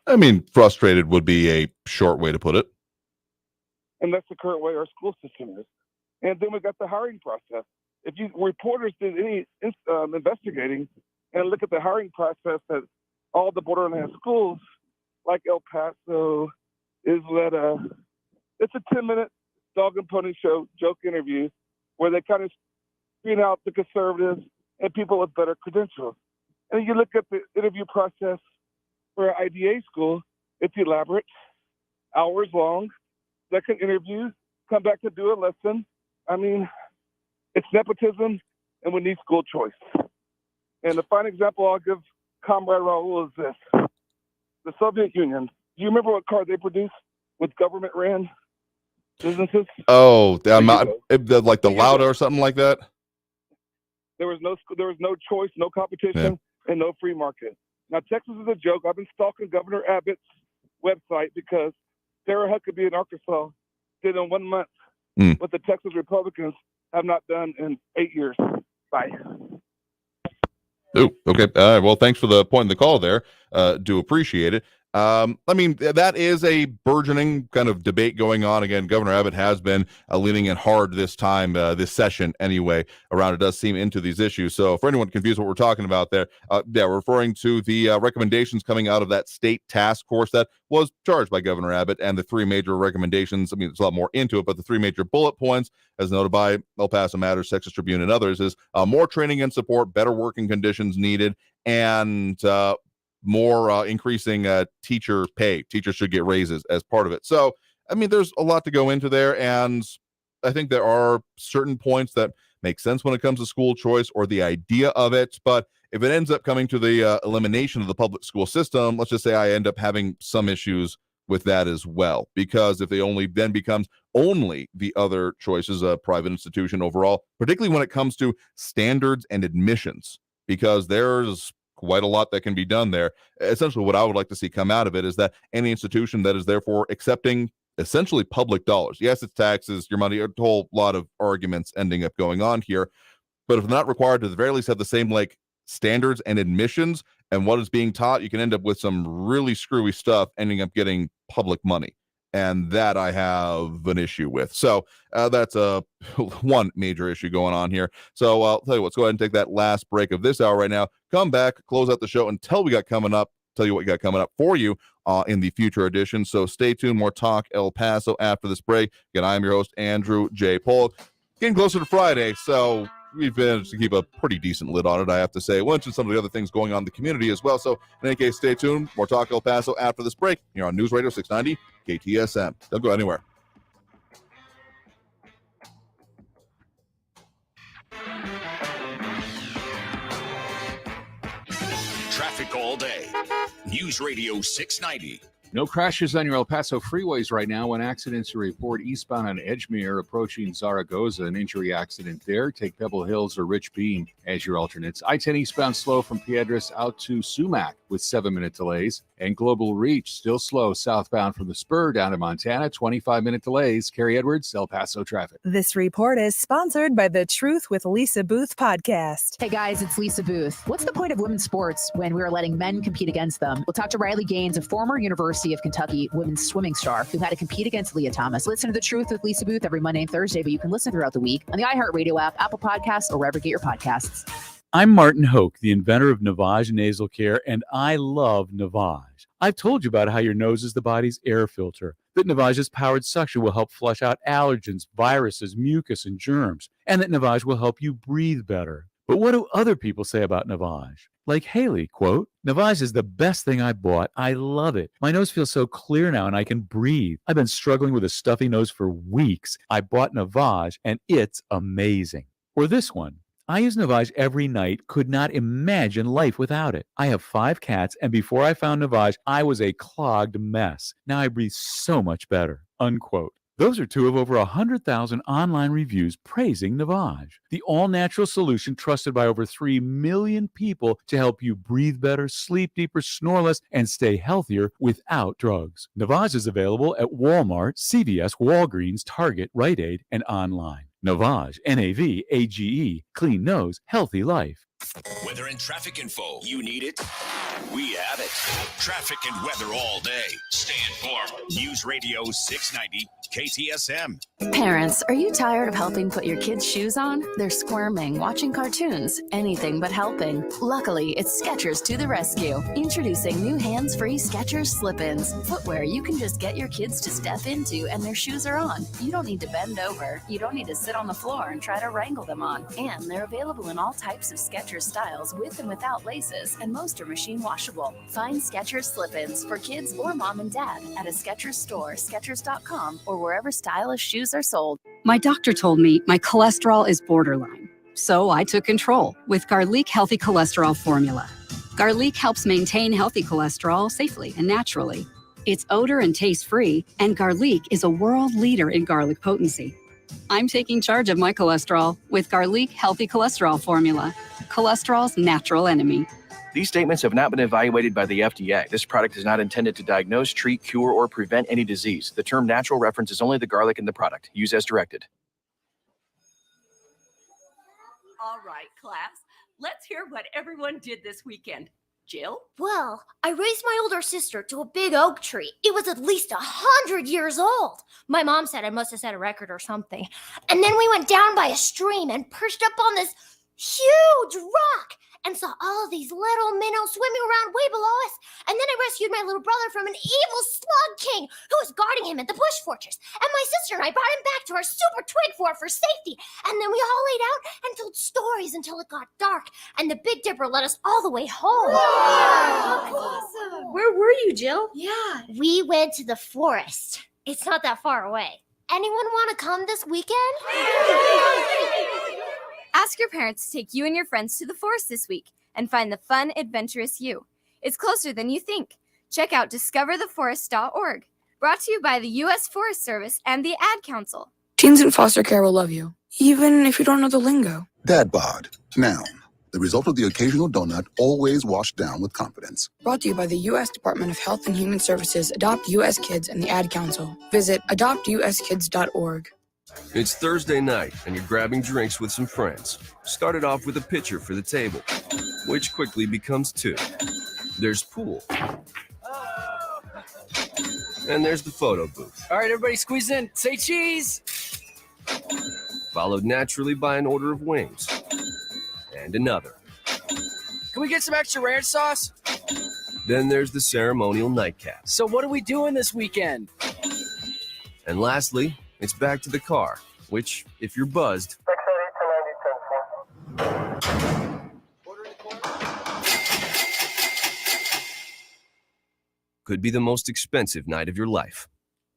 I mean, frustrated would be a short way to put it. And that's the current way our school system is. And then we got the hiring process. If you reporters did any investigating and look at the hiring process at all the borderland schools, like El Paso, is that it's a 10-minute dog and pony show joke interview where they kind of screen out the conservatives and people with better credentials. And you look at the interview process for an IDA school, it's elaborate, hours long, second interview, come back to do a lesson. I mean, it's nepotism, and we need school choice. And the fine example I'll give Comrade Raul is this. The Soviet Union, do you remember what car they produced with government-ran businesses? Oh, like the Lauda or something like that? There was no choice, no competition, and no free market. Now, Texas is a joke. I've been stalking Governor Abbott's website because Sarah Huckabee in Arkansas did in 1 month what the Texas Republicans have not done in 8 years. Bye. Oh, okay. Well, thanks for the point in the call there. Do appreciate it. I mean, that is a burgeoning kind of debate going on. Again, Governor Abbott has been leaning in hard this time, this session anyway, around, it does seem, into these issues. So for anyone confused what we're talking about there, we're referring to the recommendations coming out of that state task force that was charged by Governor Abbott, and the three major recommendations. I mean, there's a lot more into it, but the three major bullet points, as noted by El Paso Matters, Texas Tribune, and others, is more training and support, better working conditions needed, and more increasing teacher pay. Teachers should get raises as part of it. So, I mean, there's a lot to go into there, and I think there are certain points that make sense when it comes to school choice or the idea of it. But if it ends up coming to the elimination of the public school system, let's just say I end up having some issues with that as well, because if they only then becomes only the other choices, a private institution overall, particularly when it comes to standards and admissions, because there's quite a lot that can be done there. Essentially, what I would like to see come out of it is that any institution that is therefore accepting essentially public dollars, yes, it's taxes, your money, a whole lot of arguments ending up going on here, but if not required to the very least have the same like standards and admissions and what is being taught, you can end up with some really screwy stuff ending up getting public money. And that I have an issue with. So that's one major issue going on here. So I'll tell you what, let's go ahead and take that last break of this hour right now. Come back, close out the show until we got coming up. Tell you what we got coming up for you in the future edition. So stay tuned. More Talk El Paso after this break. Again, I'm your host, Andrew J. Polk. Getting closer to Friday, so we've managed to keep a pretty decent lid on it, I have to say. We'll mention some of the other things going on in the community as well. So in any case, stay tuned. More Talk El Paso after this break here on News Radio 690 KTSM. Don't go anywhere. Traffic all day. News Radio 690. No crashes on your El Paso freeways right now. One accident to report eastbound on Edgemere approaching Zaragoza. An injury accident there. Take Pebble Hills or Rich Beam as your alternates. I-10 eastbound slow from Piedras out to Sumac with 7-minute delays. And Global Reach still slow southbound from the Spur down to Montana. 25-minute delays. Carrie Edwards, El Paso traffic. This report is sponsored by the Truth with Lisa Booth podcast. Hey guys, it's Lisa Booth. What's the point of women's sports when we're letting men compete against them? We'll talk to Riley Gaines, a former University of Kentucky women's swimming star who had to compete against Leah Thomas. Listen to The Truth with Lisa Booth every Monday and Thursday, but you can listen throughout the week on the iHeartRadio app, Apple Podcasts, or wherever you get your podcasts. I'm Martin Hoke, the inventor of Navage Nasal Care, and I love Navage. I've told you about how your nose is the body's air filter, that Navage's powered suction will help flush out allergens, viruses, mucus, and germs, and that Navage will help you breathe better. But what do other people say about Navage? Like Haley, quote, Navage is the best thing I bought. I love it. My nose feels so clear now and I can breathe. I've been struggling with a stuffy nose for weeks. I bought Navage and it's amazing. Or this one. I use Navage every night, could not imagine life without it. I have 5 cats, and before I found Navage, I was a clogged mess. Now I breathe so much better, unquote. Those are 2 of over 100,000 online reviews praising Navage, the all-natural solution trusted by over 3 million people to help you breathe better, sleep deeper, snore less, and stay healthier without drugs. Navage is available at Walmart, CVS, Walgreens, Target, Rite Aid, and online. Navage, N-A-V-A-G-E, clean nose, healthy life. Weather and traffic info. You need it? We have it. Traffic and weather all day. Stay informed. News Radio 690 KTSM. Parents, are you tired of helping put your kids' shoes on? They're squirming, watching cartoons, anything but helping. Luckily, it's Skechers to the rescue. Introducing new hands-free Skechers slip-ins. Footwear you can just get your kids to step into and their shoes are on. You don't need to bend over. You don't need to sit on the floor and try to wrangle them on. And they're available in all types of Skechers styles with and without laces, and most are machine washable. Find Skechers slip-ins for kids or mom and dad at a Skechers store, Skechers.com, or wherever stylish shoes are sold. My doctor told me my cholesterol is borderline, so I took control with Garlic Healthy Cholesterol Formula. Garlic helps maintain healthy cholesterol safely and naturally. It's odor and taste-free, and Garlic is a world leader in garlic potency. I'm taking charge of my cholesterol with Garlic Healthy Cholesterol Formula, cholesterol's natural enemy. These statements have not been evaluated by the FDA. This product is not intended to diagnose, treat, cure, or prevent any disease. The term natural references only the garlic in the product. Use as directed. All right, class. Let's hear what everyone did this weekend. Jill? Well, I raised my older sister to a big oak tree. It was at least 100 years old. My mom said I must have set a record or something. And then we went down by a stream and perched up on this huge rock and saw all of these little minnows swimming around way below us. And then I rescued my little brother from an evil slug king who was guarding him at the bush fortress. And my sister and I brought him back to our super twig fort for safety. And then we all laid out and told stories until it got dark. And the Big Dipper led us all the way home. Wow. That's awesome. Where were you, Jill? Yeah. We went to the forest. It's not that far away. Anyone want to come this weekend? Ask your parents to take you and your friends to the forest this week and find the fun, adventurous you. It's closer than you think. Check out discovertheforest.org. Brought to you by the U.S. Forest Service and the Ad Council. Teens in foster care will love you, even if you don't know the lingo. Dad bod, noun. The result of the occasional donut, always washed down with confidence. Brought to you by the U.S. Department of Health and Human Services, Adopt U.S. Kids, and the Ad Council. Visit adoptuskids.org. It's Thursday night, and you're grabbing drinks with some friends. Started off with a pitcher for the table, which quickly becomes two. There's pool. And there's the photo booth. All right, everybody squeeze in. Say cheese. Followed naturally by an order of wings. And another. Can we get some extra ranch sauce? Then there's the ceremonial nightcap. So what are we doing this weekend? And lastly, it's back to the car, which, if you're buzzed, could be the most expensive night of your life.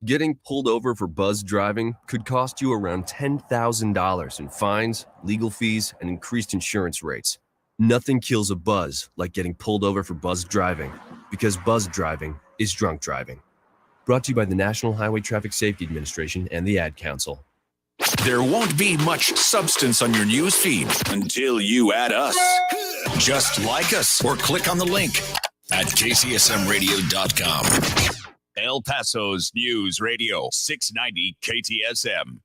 Getting pulled over for buzz driving could cost you around $10,000 in fines, legal fees, and increased insurance rates. Nothing kills a buzz like getting pulled over for buzz driving, because buzz driving is drunk driving. Brought to you by the National Highway Traffic Safety Administration and the Ad Council. There won't be much substance on your news feed until you add us. Just like us or click on the link at kcsmradio.com. El Paso's News Radio 690 KTSM.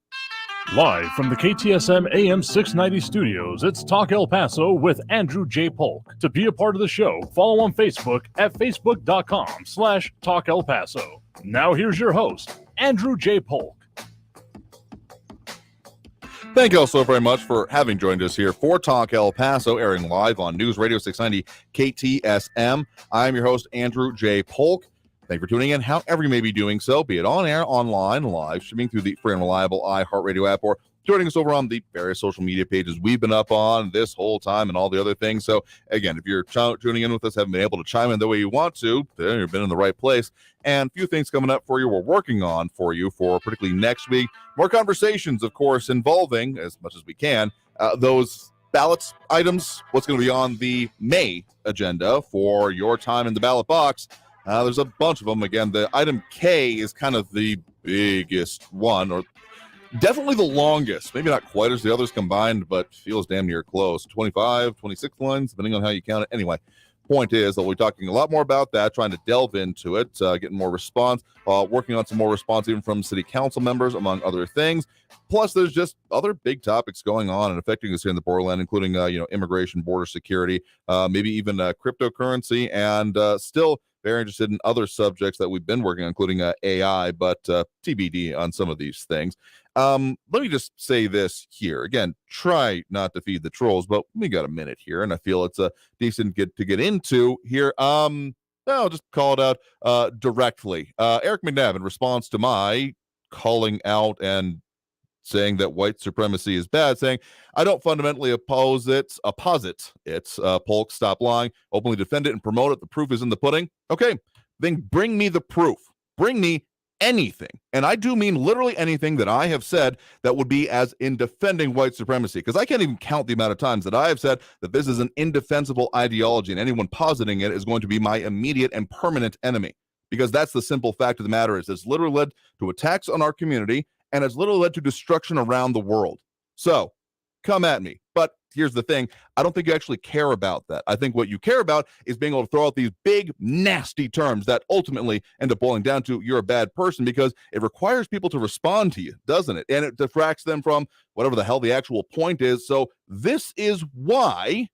Live from the KTSM AM 690 studios, it's Talk El Paso with Andrew J. Polk. To be a part of the show, follow on Facebook at facebook.com/Talk El Paso. Now here's your host, Andrew J. Polk. Thank you all so very much for having joined us here for Talk El Paso, airing live on News Radio 690 KTSM. I'm your host, Andrew J. Polk. Thank you for tuning in, however you may be doing so, be it on air, online, live, streaming through the free and reliable iHeartRadio app, or joining us over on the various social media pages we've been up on this whole time and all the other things. So, again, if you're tuning in with us, haven't been able to chime in the way you want to, then you've been in the right place. And a few things coming up for you, we're working on for you for particularly next week. More conversations, of course, involving, as much as we can, those ballots items, what's going to be on the May agenda for your time in the ballot box. There's a bunch of them. Again, the item K is kind of the biggest one, or definitely the longest. Maybe not quite as the others combined, but feels damn near close. 25, 26 lines, depending on how you count it. Anyway, point is that we'll be talking a lot more about that, trying to delve into it, getting more response, working on some more response even from city council members, among other things. Plus, there's just other big topics going on and affecting us here in the borderland, including, immigration, border security, maybe even cryptocurrency, and still very interested in other subjects that we've been working on, including AI, but TBD on some of these things. Let me just say this here. Again, try not to feed the trolls, but we got a minute here, and I feel it's a decent to get into here. I'll just call it out directly. Eric McNabb, in response to my calling out and saying that white supremacy is bad, saying, I don't fundamentally oppose it. Polk, stop lying, openly defend it and promote it. The proof is in the pudding. Okay, then bring me the proof. Bring me anything. And I do mean literally anything that I have said that would be as in defending white supremacy, because I can't even count the amount of times that I have said that this is an indefensible ideology and anyone positing it is going to be my immediate and permanent enemy, because that's the simple fact of the matter is it's literally led to attacks on our community and it's literally led to destruction around the world. So come at me. But here's the thing. I don't think you actually care about that. I think what you care about is being able to throw out these big, nasty terms that ultimately end up boiling down to you're a bad person, because it requires people to respond to you, doesn't it? And it distracts them from whatever the hell the actual point is. So this is why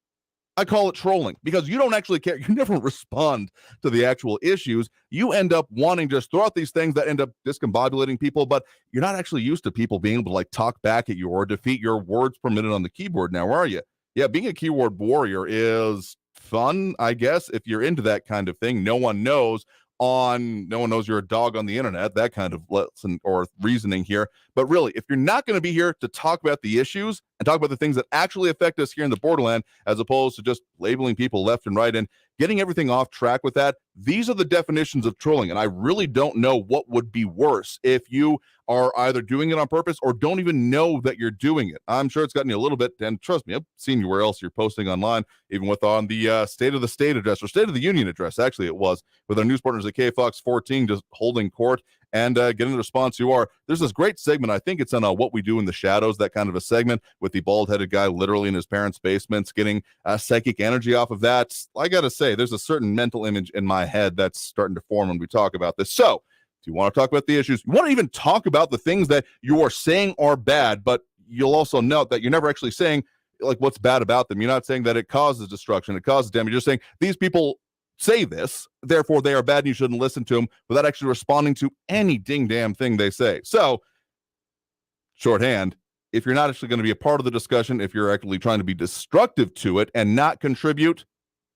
I call it trolling, because you don't actually care. You never respond to the actual issues. You end up wanting to just throw out these things that end up discombobulating people, but you're not actually used to people being able to like talk back at you or defeat your words per minute on the keyboard now, are you? Yeah, being a keyboard warrior is fun, I guess, if you're into that kind of thing. No one knows you're a dog on the internet, that kind of lesson or reasoning here. But really, if you're not going to be here to talk about the issues and talk about the things that actually affect us here in the borderland, as opposed to just labeling people left and right and getting everything off track with that, these are the definitions of trolling. And I really don't know what would be worse if you are either doing it on purpose or don't even know that you're doing it. I'm sure it's gotten you a little bit, and trust me, I've seen you where else you're posting online, even with on the State of the State address, or State of the Union address, actually it was, with our news partners at KFOX 14 just holding court and getting the response you are. There's this great segment, I think it's on What We Do in the Shadows, that kind of a segment with the bald-headed guy literally in his parents' basements getting psychic energy off of that. I gotta say, there's a certain mental image in my head that's starting to form when we talk about this. So if you want to talk about the issues, you want to even talk about the things that you are saying are bad, but you'll also note that you're never actually saying like what's bad about them. You're not saying that it causes destruction, it causes damage. You're just saying these people say this, therefore they are bad and you shouldn't listen to them, without actually responding to any ding damn thing they say. So, shorthand, if you're not actually going to be a part of the discussion, if you're actually trying to be destructive to it and not contribute,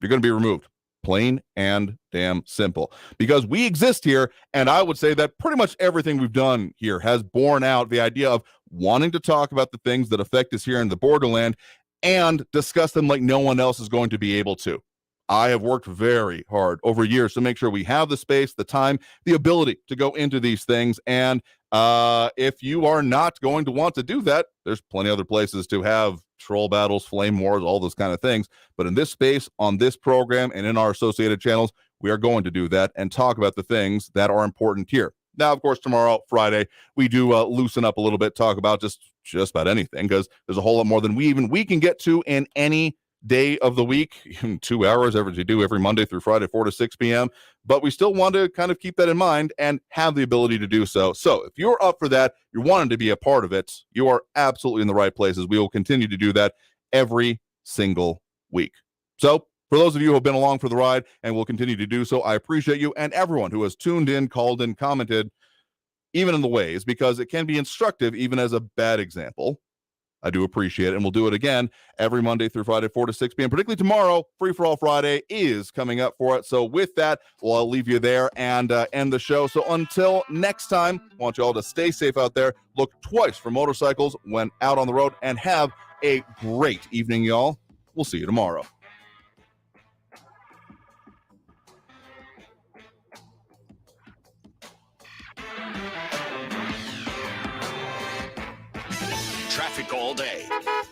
you're going to be removed. Plain and damn simple. Because we exist here, and I would say that pretty much everything we've done here has borne out the idea of wanting to talk about the things that affect us here in the borderland and discuss them like no one else is going to be able to. I have worked very hard over years to make sure we have the space, the time, the ability to go into these things. And if you are not going to want to do that, there's plenty of other places to have troll battles, flame wars, all those kind of things. But in this space, on this program, and in our associated channels, we are going to do that and talk about the things that are important here. Now, of course, tomorrow, Friday, we do loosen up a little bit, talk about just about anything, because there's a whole lot more than we can get to in any day of the week, 2 hours, as we do every Monday through Friday, 4 to 6 p.m. But we still want to kind of keep that in mind and have the ability to do so. So if you're up for that, you're wanting to be a part of it, you are absolutely in the right places. We will continue to do that every single week. So for those of you who have been along for the ride and will continue to do so, I appreciate you, and everyone who has tuned in, called in, commented, even in the ways, because it can be instructive even as a bad example. I do appreciate it, and we'll do it again every Monday through Friday, 4 to 6 p.m., particularly tomorrow. Free for All Friday is coming up for it. So with that, I'll leave you there and end the show. So until next time, I want you all to stay safe out there. Look twice for motorcycles when out on the road, and have a great evening, y'all. We'll see you tomorrow. Traffic all day.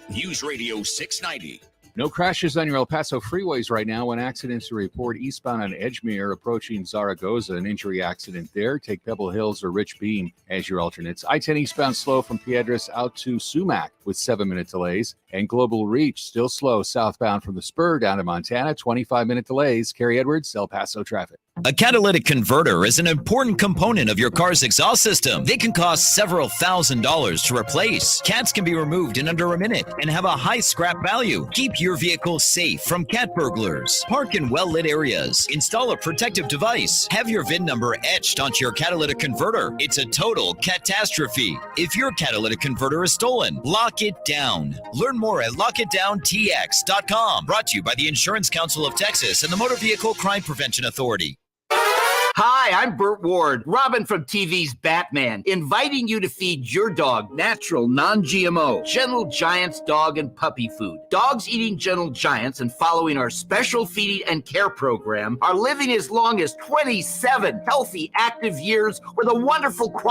News Radio 690. No crashes on your El Paso freeways right now. One accident to report eastbound on Edgemere approaching Zaragoza. An injury accident there. Take Pebble Hills or Rich Beam as your alternates. I-10 eastbound slow from Piedras out to Sumac with 7-minute delays. And Global Reach still slow southbound from the Spur down to Montana. 25-minute delays. Kerry Edwards, El Paso traffic. A catalytic converter is an important component of your car's exhaust system. They can cost several $1,000s to replace. Cats can be removed in under a minute and have a high scrap value. Keep your vehicle safe from cat burglars. Park in well-lit areas. Install a protective device. Have your VIN number etched onto your catalytic converter. It's a total catastrophe. If your catalytic converter is stolen, lock it down. Learn more at lockitdowntx.com. Brought to you by the Insurance Council of Texas and the Motor Vehicle Crime Prevention Authority. Hi, I'm Burt Ward, Robin from TV's Batman, inviting you to feed your dog natural, non-GMO, Gentle Giants dog and puppy food. Dogs eating Gentle Giants and following our special feeding and care program are living as long as 27 healthy, active years with a wonderful quality